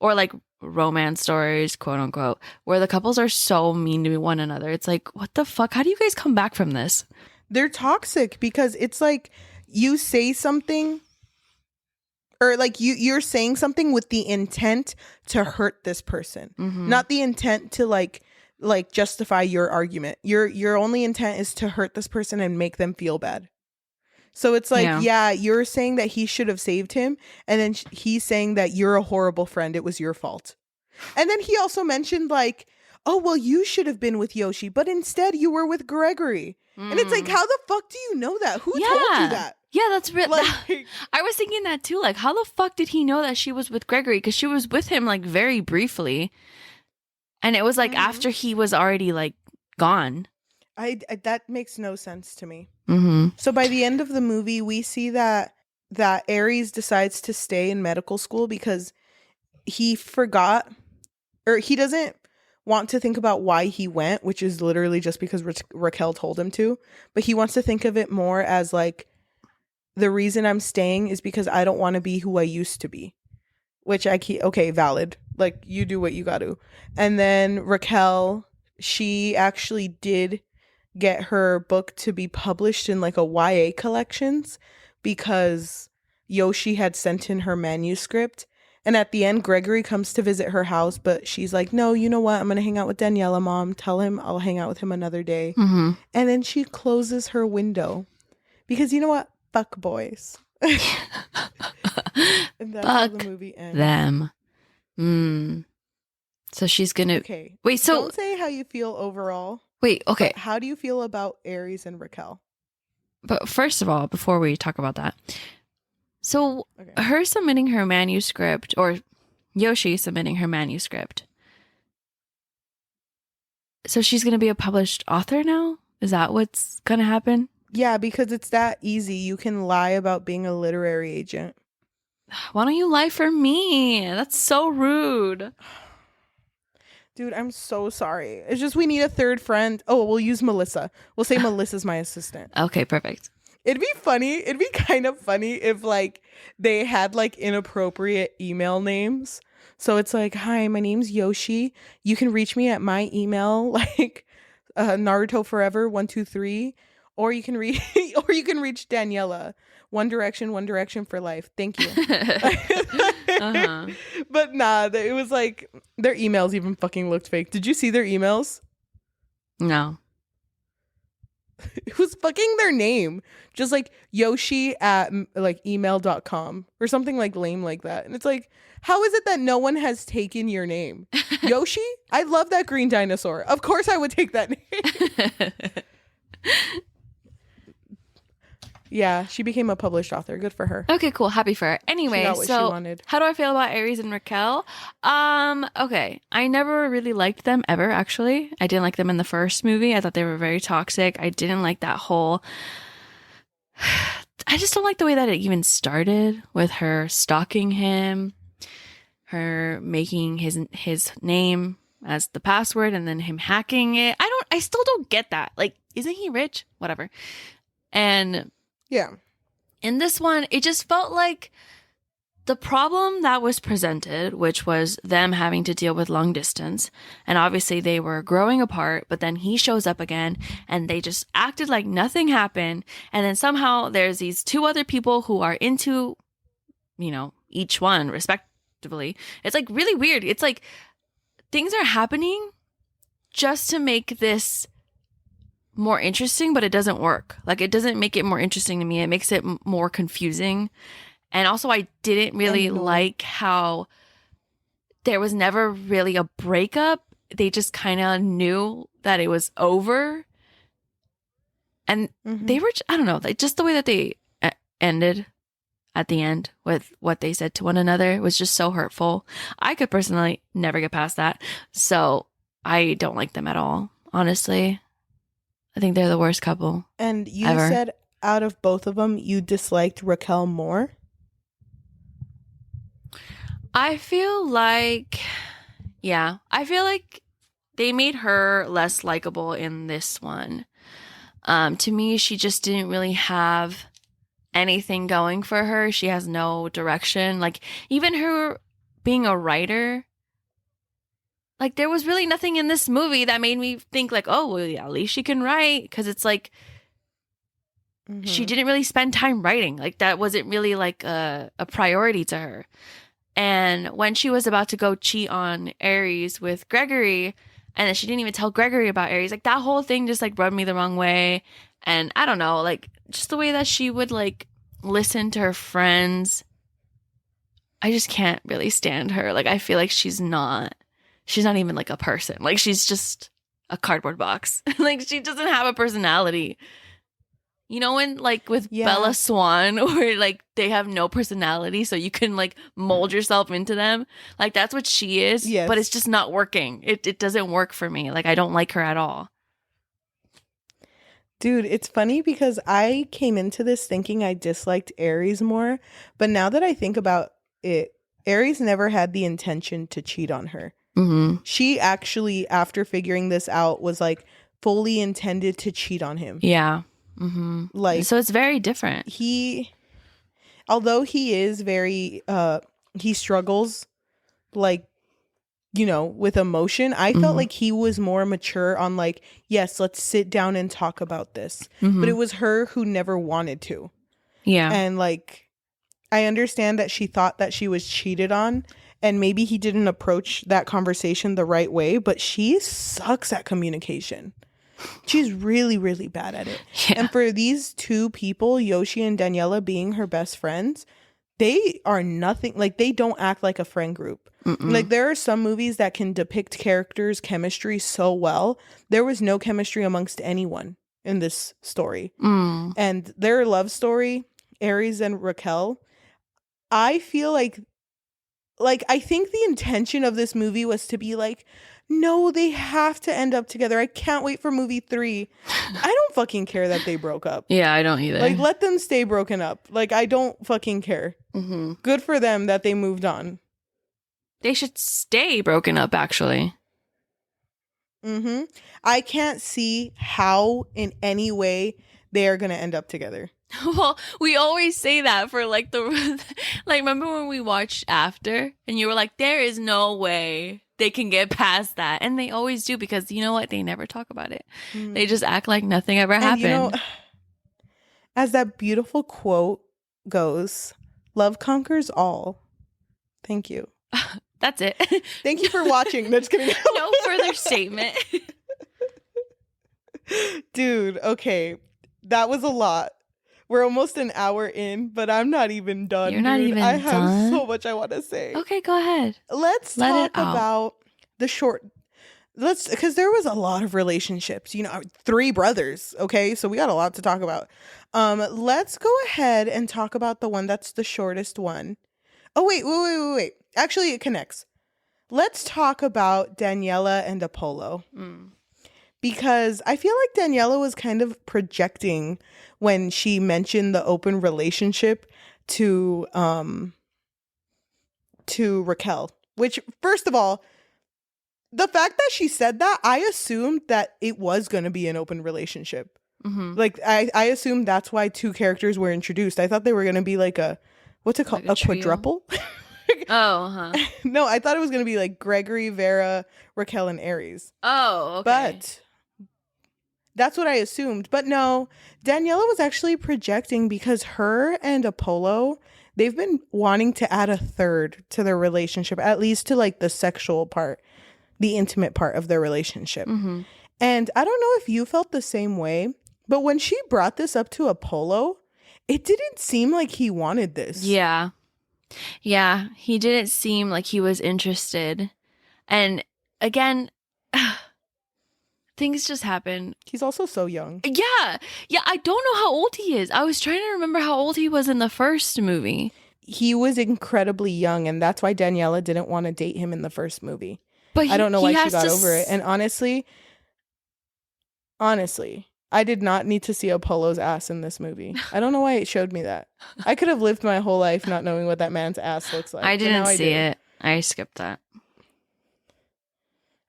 or like romance stories, quote unquote, where the couples are so mean to one another. It's like, what the fuck? How do you guys come back from this? They're toxic because it's like you say something or like you're saying something with the intent to hurt this person, not the intent to like justify your argument. Your only intent is to hurt this person and make them feel bad. So it's like, yeah, you're saying that he should have saved him. And then he's saying that you're a horrible friend. It was your fault. And then he also mentioned like, oh, well, you should have been with Yoshi, but instead you were with Gregory. And it's like, how the fuck do you know that? Who told you that? Yeah, that's real. Like, I was thinking that too. Like, how the fuck did he know that she was with Gregory? Because she was with him like very briefly. And it was like after he was already like gone. I that makes no sense to me. Mm-hmm. So by the end of the movie, we see that Aries decides to stay in medical school because he forgot, or he doesn't want to think about why he went, which is literally just because Raquel told him to, but he wants to think of it more as like, the reason I'm staying is because I don't want to be who I used to be, which okay, valid. Like, you do what you got to. And then Raquel, she actually did get her book to be published in like a YA collections because Yoshi had sent in her manuscript. And at the end, Gregory comes to visit her house, but she's like, no, you know what? I'm going to hang out with Daniela, Mom. Tell him I'll hang out with him another day. Mm-hmm. And then she closes her window because, you know what? Fuck boys. And that's how the movie ends. Them. So she's going to... Okay. Wait, so... Don't say how you feel overall. Wait, okay. How do you feel about Aries and Raquel? But first of all, before we talk about that, so her submitting her manuscript, or Yoshi submitting her manuscript, so she's going to be a published author now? Is that what's going to happen? Yeah, because it's that easy. You can lie about being a literary agent. Why don't you lie for me? That's so rude. Dude, I'm so sorry. It's just we need a third friend. Oh, we'll use Melissa. We'll say Melissa's my assistant. Okay, perfect. It'd be funny. It'd be kind of funny if like they had like inappropriate email names. So it's like, hi, my name's Yoshi. You can reach me at my email, like Naruto Forever 123, or you can reach Daniela. One Direction for life. Thank you. Uh-huh. But nah, it was like their emails even fucking looked fake. Did you see their emails? No. It was fucking their name. Just like Yoshi at like email.com or something like lame like that. And it's like, how is it that no one has taken your name? Yoshi? I love that green dinosaur. Of course I would take that name. Yeah, she became a published author. Good for her. Okay, cool. Happy for her. Anyway, so how do I feel about Aries and Raquel? Okay. I never really liked them ever, actually. I didn't like them in the first movie. I thought they were very toxic. I didn't like that whole... I just don't like the way that it even started with her stalking him, her making his name as the password and then him hacking it. I still don't get that. Like, isn't he rich? Whatever. And... yeah. In this one, it just felt like the problem that was presented, which was them having to deal with long distance. And obviously they were growing apart, but then he shows up again and they just acted like nothing happened. And then somehow there's these two other people who are into, each one respectively. It's like really weird. It's like things are happening just to make this more interesting, but it doesn't work. Like, it doesn't make it more interesting to me. It makes it more confusing. And also, I didn't really like how there was never really a breakup. They just kind of knew that it was over. And they were, I don't know, like just the way that they ended at the end with what they said to one another was just so hurtful. I could personally never get past that. So I don't like them at all, honestly. I think they're the worst couple. And you ever. said out of both of them, you disliked Raquel more? I feel like they made her less likable in this one. To me, she just didn't really have anything going for her. She has no direction. Like, even her being a writer... like, there was really nothing in this movie that made me think, like, oh, well, yeah, at least she can write. Because it's like, she didn't really spend time writing. Like, that wasn't really, like, a priority to her. And when she was about to go cheat on Aries with Gregory, and then she didn't even tell Gregory about Aries, like, that whole thing just, like, rubbed me the wrong way. And I don't know, like, just the way that she would, like, listen to her friends. I just can't really stand her. Like, I feel like she's not even like a person. Like, she's just a cardboard box. Like, she doesn't have a personality. You know, when like with Bella Swan, where like they have no personality, so you can like mold yourself into them. Like, that's what she is. Yes. But it's just not working. It doesn't work for me. Like, I don't like her at all. Dude, it's funny because I came into this thinking I disliked Aries more, but now that I think about it, Aries never had the intention to cheat on her. Mm-hmm. She actually, after figuring this out, was like fully intended to cheat on him. Yeah. Mm-hmm. Like, so it's very different. Although he is very, he struggles, like, you know, with emotion. I felt like he was more mature on like, yes, let's sit down and talk about this. But it was her who never wanted to. Yeah. And like, I understand that she thought that she was cheated on, and maybe he didn't approach that conversation the right way, but she sucks at communication. She's really, really bad at it. Yeah. And for these two people, Yoshi and Daniela being her best friends, they are nothing, like they don't act like a friend group. Like there are some movies that can depict characters' chemistry so well. There was no chemistry amongst anyone in this story. And their love story, Aries and Raquel, I feel like I think the intention of this movie was to be like, no, they have to end up together. I can't wait for movie 3. I don't fucking care that they broke up. Yeah, I don't either. Like, let them stay broken up. Like, I don't fucking care. Good for them that they moved on. They should stay broken up, actually. I can't see how in any way they are going to end up together. Well, we always say that for like like remember when we watched After and you were like, there is no way they can get past that. And they always do, because you know what? They never talk about it. They just act like nothing ever happened. You know, as that beautiful quote goes, love conquers all. Thank you. That's it. Thank you for watching. No, just kidding. No further statement. Dude, okay. That was a lot. We're almost an hour in, but I'm not even done. You're not even I done? have so much I want to say. Okay, go ahead. Let's Let talk about the short. Because there was a lot of relationships. You know, 3 brothers. Okay, so we got a lot to talk about. Let's go ahead and talk about the one that's the shortest one. Oh wait. Actually, it connects. Let's talk about Daniela and Apollo. Because I feel like Daniela was kind of projecting when she mentioned the open relationship to Raquel. Which, first of all, the fact that she said that, I assumed that it was going to be an open relationship. Like, I assumed that's why 2 characters were introduced. I thought they were going to be like a, what's it called? Like a quadruple? No, I thought it was going to be like Gregory, Vera, Raquel, and Aries. Oh, okay. But that's what I assumed. But no, Daniela was actually projecting because her and Apollo, they've been wanting to add a third to their relationship, at least to like the sexual part, the intimate part of their relationship. And I don't know if you felt the same way, but when she brought this up to Apollo, it didn't seem like he wanted this. Yeah, he didn't seem like he was interested. And again, things just happen. He's also so young. Yeah, I don't know how old he is. I was trying to remember how old he was in the first movie. He was incredibly young, and that's why Daniela didn't want to date him in the first movie. But I don't know why she got over it. And honestly, I did not need to see Apollo's ass in this movie. I don't know why it showed me that. I could have lived my whole life not knowing what that man's ass looks like. I didn't see it. I skipped that.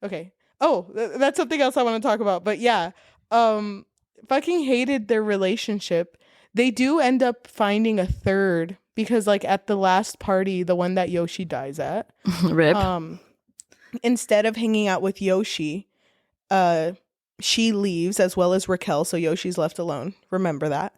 Okay. Oh, that's something else I want to talk about. But yeah, fucking hated their relationship. They do end up finding a third because, like, at the last party, the one that Yoshi dies at, Rip. Instead of hanging out with Yoshi, she leaves, as well as Raquel, so Yoshi's left alone. Remember that.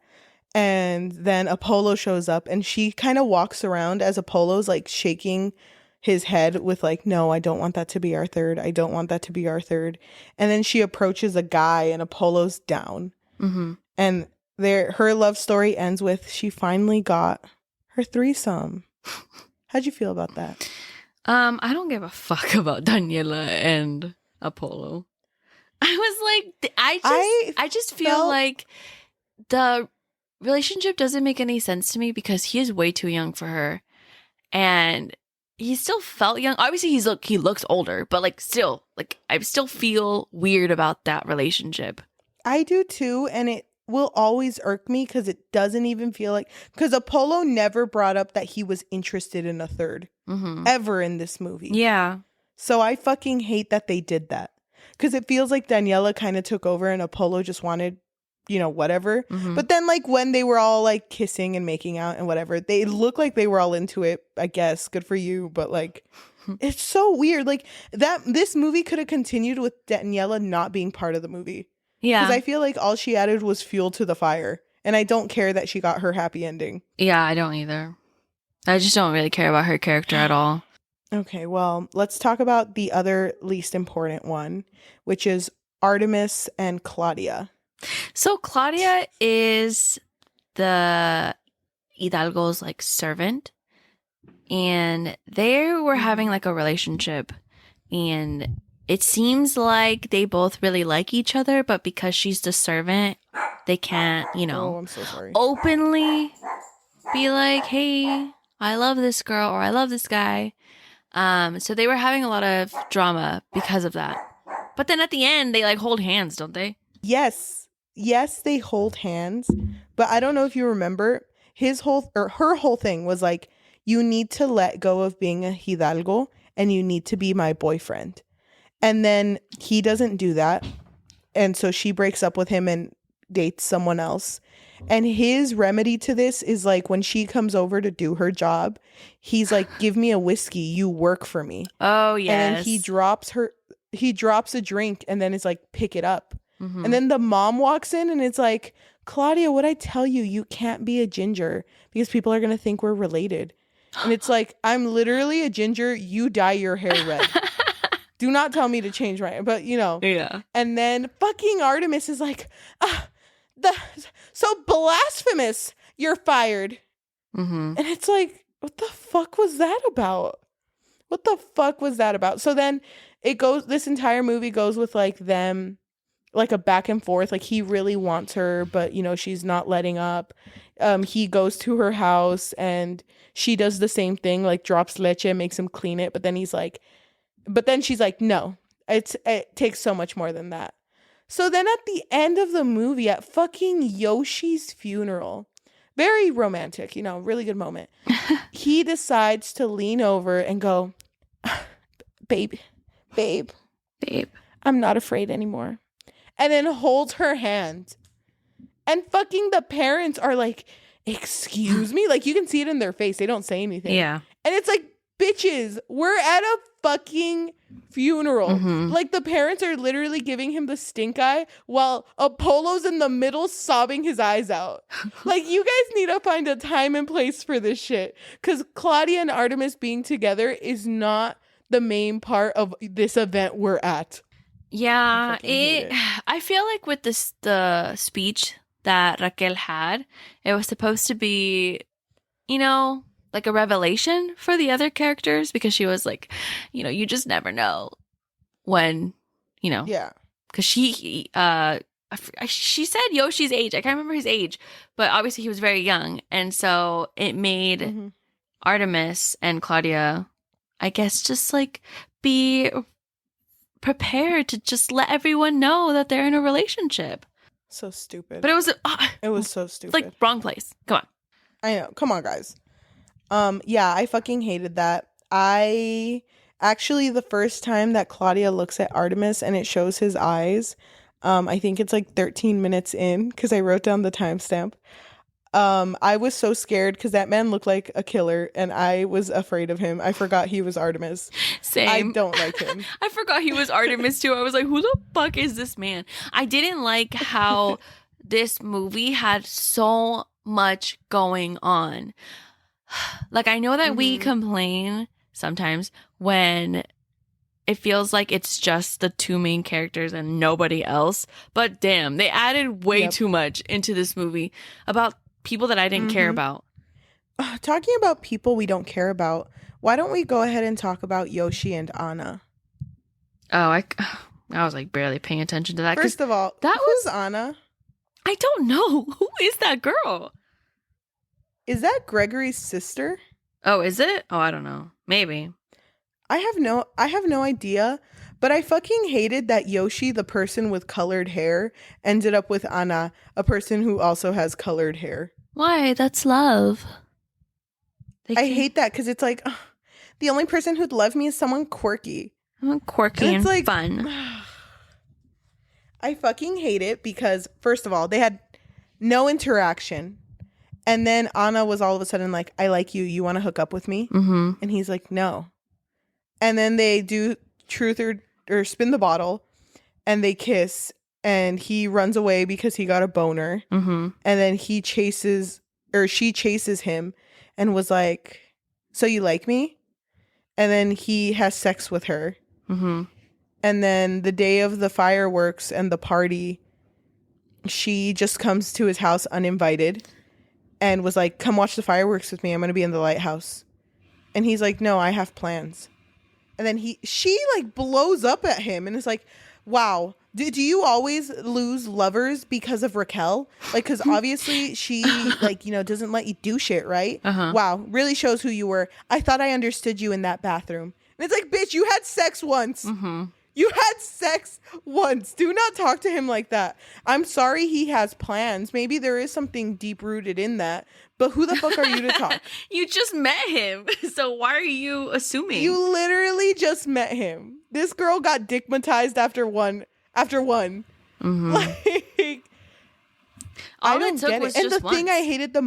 And then Apollo shows up, and she kind of walks around as Apollo's like shaking his head with like, no, I don't want that to be our third. I don't want that to be our third. And then she approaches a guy, and Apollo's down. And her love story ends with she finally got her threesome. How'd you feel about that? I don't give a fuck about Daniela and Apollo. I was like, I just feel like the relationship doesn't make any sense to me because he is way too young for her, and he still felt young. Obviously, he looks older, but like still, like I still feel weird about that relationship. I do too, and it will always irk me because it doesn't even feel like, because Apollo never brought up that he was interested in a third ever in this movie. Yeah. So I fucking hate that they did that, because it feels like Daniela kind of took over and Apollo just wanted, you know, whatever. But then like when they were all like kissing and making out and whatever, they looked like they were all into it. I guess good for you, but like it's so weird. Like that this movie could have continued with Daniela not being part of the movie. Yeah. Because I feel like all she added was fuel to the fire. And I don't care that she got her happy ending. Yeah, I don't either. I just don't really care about her character at all. Okay, well, let's talk about the other least important one, which is Artemis and Claudia. So Claudia is the Hidalgo's like servant, and they were having like a relationship, and it seems like they both really like each other, but because she's the servant, they can't, you know, I'm so sorry. openly be like, hey, I love this girl or I love this guy. So they were having a lot of drama because of that. But then at the end, they like hold hands, don't they? Yes, they hold hands. But I don't know if you remember, her whole thing was like, you need to let go of being a Hidalgo and you need to be my boyfriend. And then he doesn't do that. And so she breaks up with him and dates someone else. And his remedy to this is like when she comes over to do her job, he's like, give me a whiskey, you work for me. Oh, yes. And then he drops a drink and then it's like, pick it up. And then the mom walks in and it's like, Claudia, what'd I tell you? You can't be a ginger because people are going to think we're related. And it's like, I'm literally a ginger. You dye your hair red. Do not tell me to change my, but you know. Yeah. And then fucking Artemis is like, so blasphemous, you're fired. And it's like, what the fuck was that about? So then this entire movie goes with like them, like a back and forth. Like he really wants her, but you know, she's not letting up. He goes to her house and she does the same thing, like drops leche, makes him clean it. But then she's like, no, it takes so much more than that. So then at the end of the movie, at fucking Yoshi's funeral, very romantic, you know, really good moment. He decides to lean over and go, babe, I'm not afraid anymore. And then holds her hand. And fucking the parents are like, excuse me? Like you can see it in their face. They don't say anything. Yeah. And it's like, bitches, we're at a fucking funeral. Like the parents are literally giving him the stink eye while Apollo's in the middle sobbing his eyes out. Like you guys need to find a time and place for this shit, because Claudia and Artemis being together is not the main part of this event we're at. Yeah, I feel like with the speech that Raquel had, it was supposed to be, you know, like a revelation for the other characters, because she was like, you know, you just never know when, you know. Yeah. Because she said Yoshi's age. I can't remember his age, but obviously he was very young. And so it made Artemis and Claudia, I guess, just like be prepared to just let everyone know that they're in a relationship. So stupid. But it was so stupid. Like wrong place. Come on. I know. Come on, guys. Yeah, I fucking hated that. I actually, the first time that Claudia looks at Artemis and it shows his eyes, I think it's like 13 minutes in, because I wrote down the timestamp. I was so scared because that man looked like a killer and I was afraid of him. I forgot he was Artemis. Same. I don't like him. I forgot he was Artemis too. I was like, who the fuck is this man? I didn't like how this movie had so much going on. Like, I know that we complain sometimes when it feels like it's just the two main characters and nobody else. But damn, they added way too much into this movie about people that I didn't care about. Talking about people we don't care about, why don't we go ahead and talk about Yoshi and Anna? Oh, I was like barely paying attention to that. First of all, who's Anna? I don't know. Who is that girl? Is that Gregory's sister? Oh, is it? Oh, I don't know. Maybe. I have no idea, But I fucking hated that Yoshi, the person with colored hair, ended up with Anna, a person who also has colored hair. Why? That's love. I hate that because it's like, ugh, the only person who'd love me is someone quirky. I'm quirky and like, fun. I fucking hate it because, first of all, they had no interaction. And then Anna was all of a sudden like, I like you. You want to hook up with me? Mm-hmm. And he's like, no. And then they do truth or spin the bottle and they kiss. And he runs away because he got a boner. Mm-hmm. And then she chases him and was like, so you like me? And then he has sex with her. Mm-hmm. And then the day of the fireworks and the party, she just comes to his house uninvited and was like, come watch the fireworks with me. I'm going to be in the lighthouse. And he's like, no, I have plans. And then she like blows up at him and is like, wow, do you always lose lovers because of Raquel? Like, because obviously she like, you know, doesn't let you do shit, right? Uh-huh. Wow, really shows who you were. I thought I understood you in that bathroom. And it's like, bitch, you had sex once. Mm-hmm. You had sex once. Do not talk to him like that. I'm sorry he has plans. Maybe there is something deep rooted in that. But who the fuck are you to talk? You just met him. So why are you assuming? You literally just met him. This girl got dickmatized after one. Mm-hmm. Like, all I don't it took get was it. And just the thing I hated the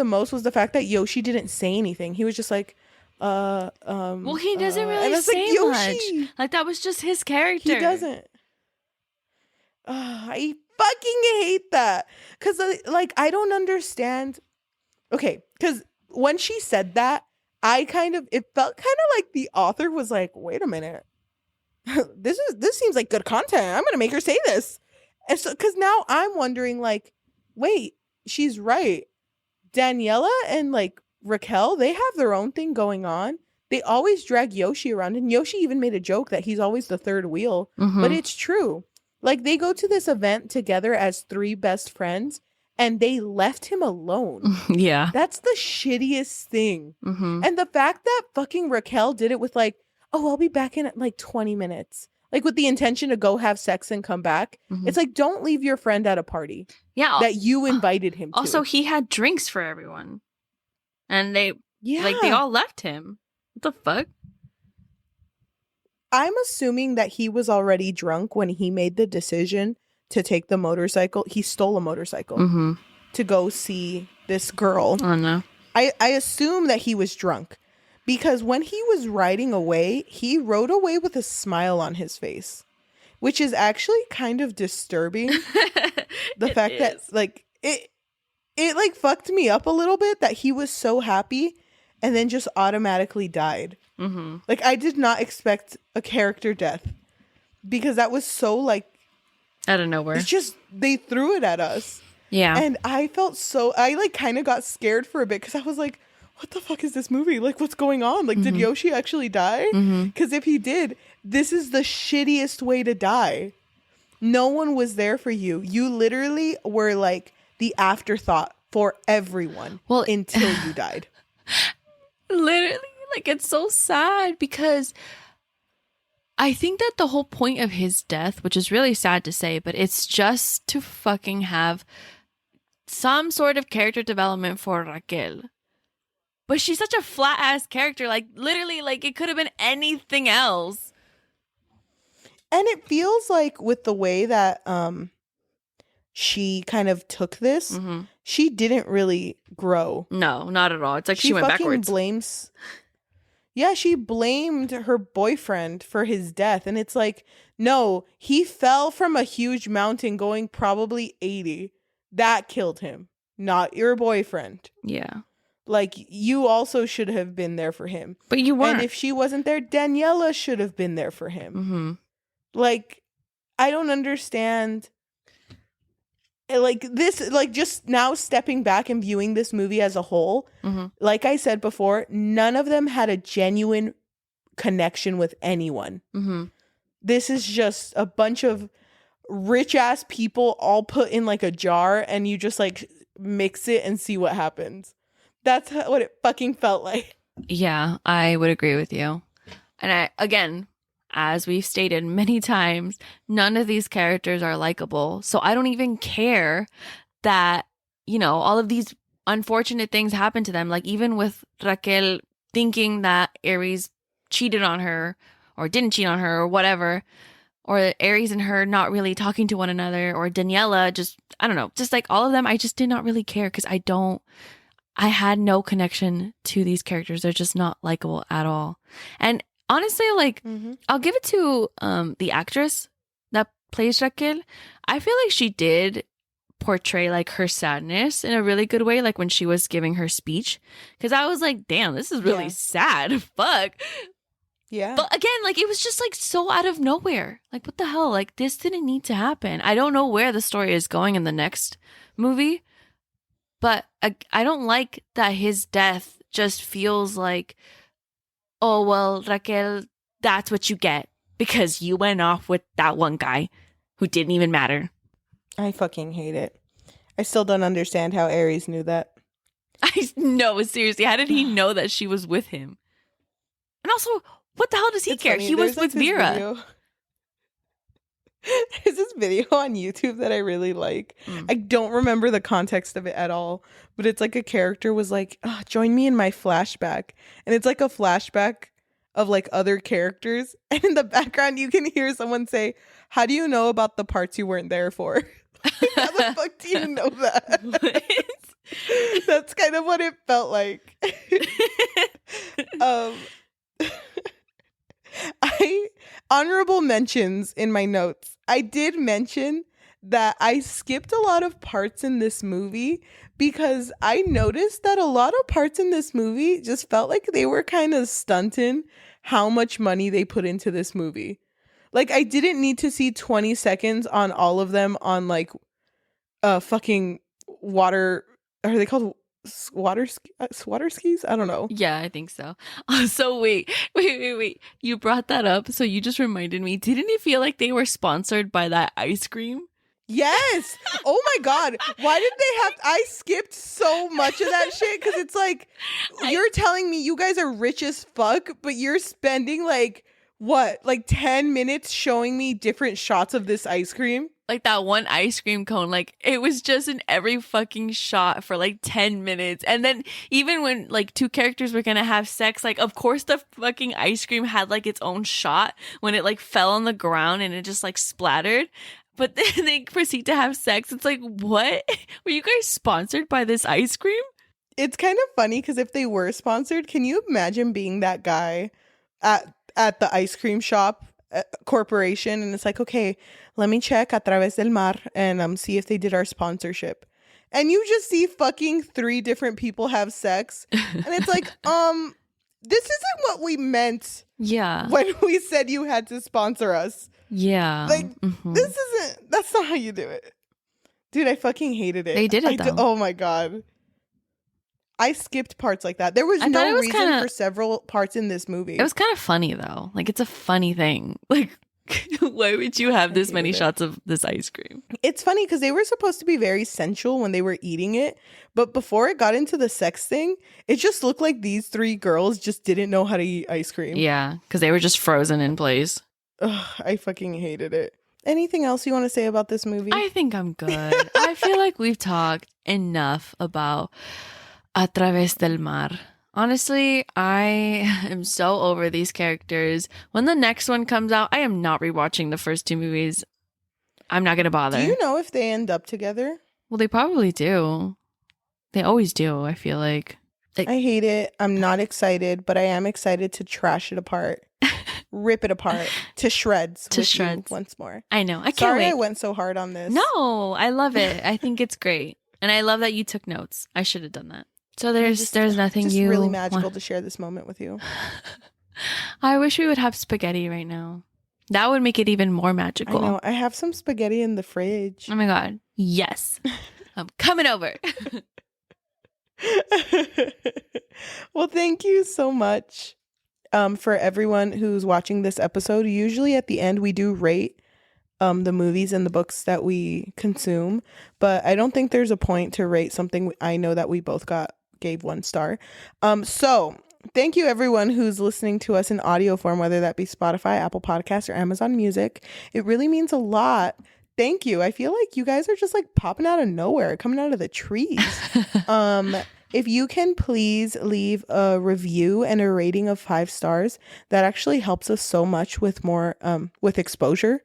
most was the fact that Yoshi didn't say anything. He was just like, well, he doesn't really say much. Like, that was just his character. He doesn't. I fucking hate that. Because, like, I don't understand. Okay, because when she said that, it felt kind of like the author was like, wait a minute. This seems like good content. I'm going to make her say this. And so, because now I'm wondering, like, wait, she's right. Daniela and, like, Raquel, they have their own thing going on. They always drag Yoshi around, and Yoshi even made a joke that he's always the third wheel. Mm-hmm. But it's true. Like, they go to this event together as three best friends, and they left him alone. Yeah. That's the shittiest thing. Mm-hmm. And the fact that fucking Raquel did it with like, oh, I'll be back in like 20 minutes. Like, with the intention to go have sex and come back. Mm-hmm. It's like, don't leave your friend at a party. Yeah. That you invited him to. Also, he had drinks for everyone. And they all left him. What the fuck? I'm assuming that he was already drunk when he made the decision to take the motorcycle. He stole a motorcycle mm-hmm. to go see this girl. Oh, no. I assume that he was drunk because when he was riding away, he rode away with a smile on his face, which is actually kind of disturbing. The fact that like it like fucked me up a little bit that he was so happy and then just automatically died. Mm-hmm. Like, I did not expect a character death because that was so like out of nowhere. It's just they threw it at us. Yeah. And I like kind of got scared for a bit because I was like, what the fuck is this movie? Like, what's going on? Like, did Yoshi actually die? Because if he did, this is the shittiest way to die. No one was there for you. You literally were like the afterthought for everyone until you died. Literally, like, it's so sad because I think that the whole point of his death, which is really sad to say, but it's just to fucking have some sort of character development for Raquel. But she's such a flat ass character. Like, literally, like, it could have been anything else. And it feels like with the way that she kind of took this, she didn't really grow. No, not at all. It's like she went backwards. She blamed her boyfriend for his death. And it's like, no, he fell from a huge mountain going probably 80. That killed him, not your boyfriend. Yeah. Like, you also should have been there for him. But you weren't. And if she wasn't there, Daniela should have been there for him. Like, I don't understand. Like, this, like, just now stepping back and viewing this movie as a whole, like I said before, none of them had a genuine connection with anyone. This is just a bunch of rich ass people all put in like a jar and you just like mix it and see what happens. That's what it fucking felt like. Yeah, I would agree with you. again, as we've stated many times, none of these characters are likable. So I don't even care that, all of these unfortunate things happen to them. Like even with Raquel thinking that Aries cheated on her or didn't cheat on her or whatever, or Aries and her not really talking to one another, or Daniela just, I don't know, just like all of them, I just did not really care because I had no connection to these characters. They're just not likable at all. And honestly, like, I'll give it to the actress that plays Raquel. I feel like she did portray like her sadness in a really good way, like when she was giving her speech, because I was like, damn, this is really sad. Fuck. Yeah. But again, like it was just like so out of nowhere. Like what the hell? Like this didn't need to happen. I don't know where the story is going in the next movie, but I don't like that his death just feels like, oh, well, Raquel, that's what you get because you went off with that one guy who didn't even matter. I fucking hate it. I still don't understand how Aries knew that. I know, seriously. How did he know that she was with him? And also, what the hell does he care? Funny. He was with Vera. There's this video on YouTube that I really like. I don't remember the context of it at all, but it's like a character was like, oh, join me in my flashback. And it's like a flashback of like other characters. And in the background, you can hear someone say, how do you know about the parts you weren't there for? How the fuck do you know that? That's kind of what it felt like. I honorable mentions in my notes. I did mention that I skipped a lot of parts in this movie because I noticed that a lot of parts in this movie just felt like they were kind of stunting how much money they put into this movie. Like I didn't need to see 20 seconds on all of them on like fucking water. Are they called water skis? I don't know. Yeah, I think so. So wait. You brought that up, so you just reminded me. Didn't it feel like they were sponsored by that ice cream? Yes. Oh my god. Why did they have? I skipped so much of that shit because it's like you're telling me you guys are rich as fuck, but you're spending like what, like 10 minutes showing me different shots of this ice cream. Like that one ice cream cone, like it was just in every fucking shot for like 10 minutes. And then even when like two characters were gonna have sex, like of course the fucking ice cream had like its own shot when it like fell on the ground and it just like splattered. But then they proceed to have sex. It's like, what? Were you guys sponsored by this ice cream? It's kind of funny because if they were sponsored, can you imagine being that guy at the ice cream shop corporation and it's like, okay, let me check a través del mar and see if they did our sponsorship, and you just see fucking 3 different people have sex and it's like this isn't what we meant when we said you had to sponsor us. Like that's not how you do it, dude. I fucking hated it. They did it though. Oh my god, I skipped parts like that. There was no reason for several parts in this movie. It was kind of funny though. Like it's a funny thing. Like why would you have this many shots of this ice cream? It's funny because they were supposed to be very sensual when they were eating it. But before it got into the sex thing, it just looked like these 3 girls just didn't know how to eat ice cream. Yeah, because they were just frozen in place. Ugh, I fucking hated it. Anything else you want to say about this movie? I think I'm good. I feel like we've talked enough about A Través del Mar. Honestly, I am so over these characters. When the next one comes out, I am not rewatching the first 2 movies. I'm not going to bother. Do you know if they end up together? Well, they probably do. They always do, I feel like. I hate it. I'm not excited, but I am excited to trash it apart. Rip it apart to shreds. Once more. I know. I can't Sorry wait. I went so hard on this. No, I love it. I think it's great. And I love that you took notes. I should have done that. So there's nothing just really magical to share this moment with you. I wish we would have spaghetti right now. That would make it even more magical. I know. I have some spaghetti in the fridge. Oh my god. Yes. I'm coming over. Well, thank you so much for everyone who's watching this episode. Usually at the end we do rate the movies and the books that we consume, but I don't think there's a point to rate something I know that we both gave 1 star. So thank you everyone who's listening to us in audio form, whether that be Spotify, Apple Podcasts, or Amazon Music. It really means a lot. Thank you. I feel like you guys are just like popping out of nowhere, coming out of the trees. If you can please leave a review and a rating of 5 stars, that actually helps us so much with more with exposure.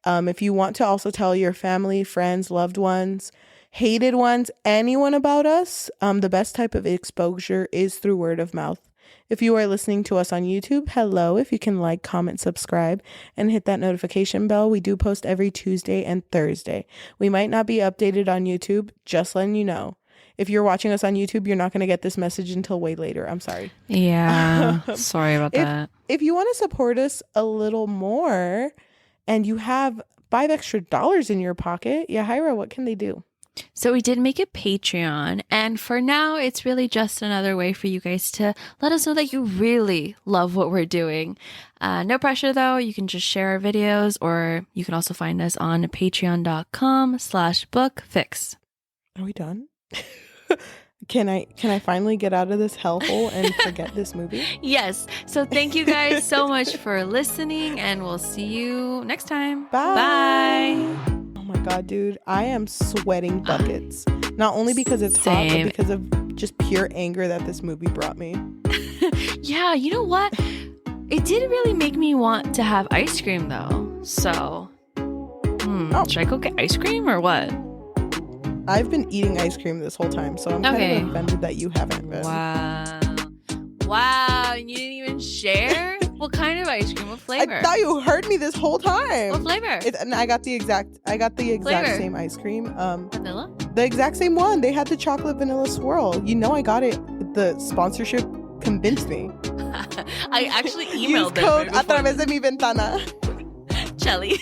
If you want to also tell your family, friends, loved ones, hated ones, anyone about us, the best type of exposure is through word of mouth. If you are listening to us on YouTube, hello. If you can like, comment, subscribe, and hit that notification bell. We do post every Tuesday and Thursday. We might not be updated on YouTube, just letting you know. If you're watching us on YouTube, you're not going to get this message until way later. I'm sorry. Yeah. Sorry about that. If you want to support us a little more and you have $5 extra in your pocket, Yajaira, what can they do? So we did make a Patreon, and for now, it's really just another way for you guys to let us know that you really love what we're doing. No pressure though. You can just share our videos, or you can also find us on patreon.com/bookfix. Are we done? Can I finally get out of this hellhole and forget this movie? Yes. So thank you guys so much for listening, and we'll see you next time. Bye. Bye. Oh my God, dude. I am sweating buckets. Not only because it's hot, but because of just pure anger that this movie brought me. Yeah, you know what? It did really make me want to have ice cream though. So, should I go get ice cream or what? I've been eating ice cream this whole time, so I'm kind of offended that you haven't been. Wow, and you didn't even share? What kind of ice cream? What flavor? I thought you heard me this whole time. What flavor? And I got the exact Flavor? same ice cream. Vanilla? The exact same one. They had the chocolate vanilla swirl. You know I got it. The sponsorship convinced me. I actually emailed Use them. code a través de mi ventana. Cheli.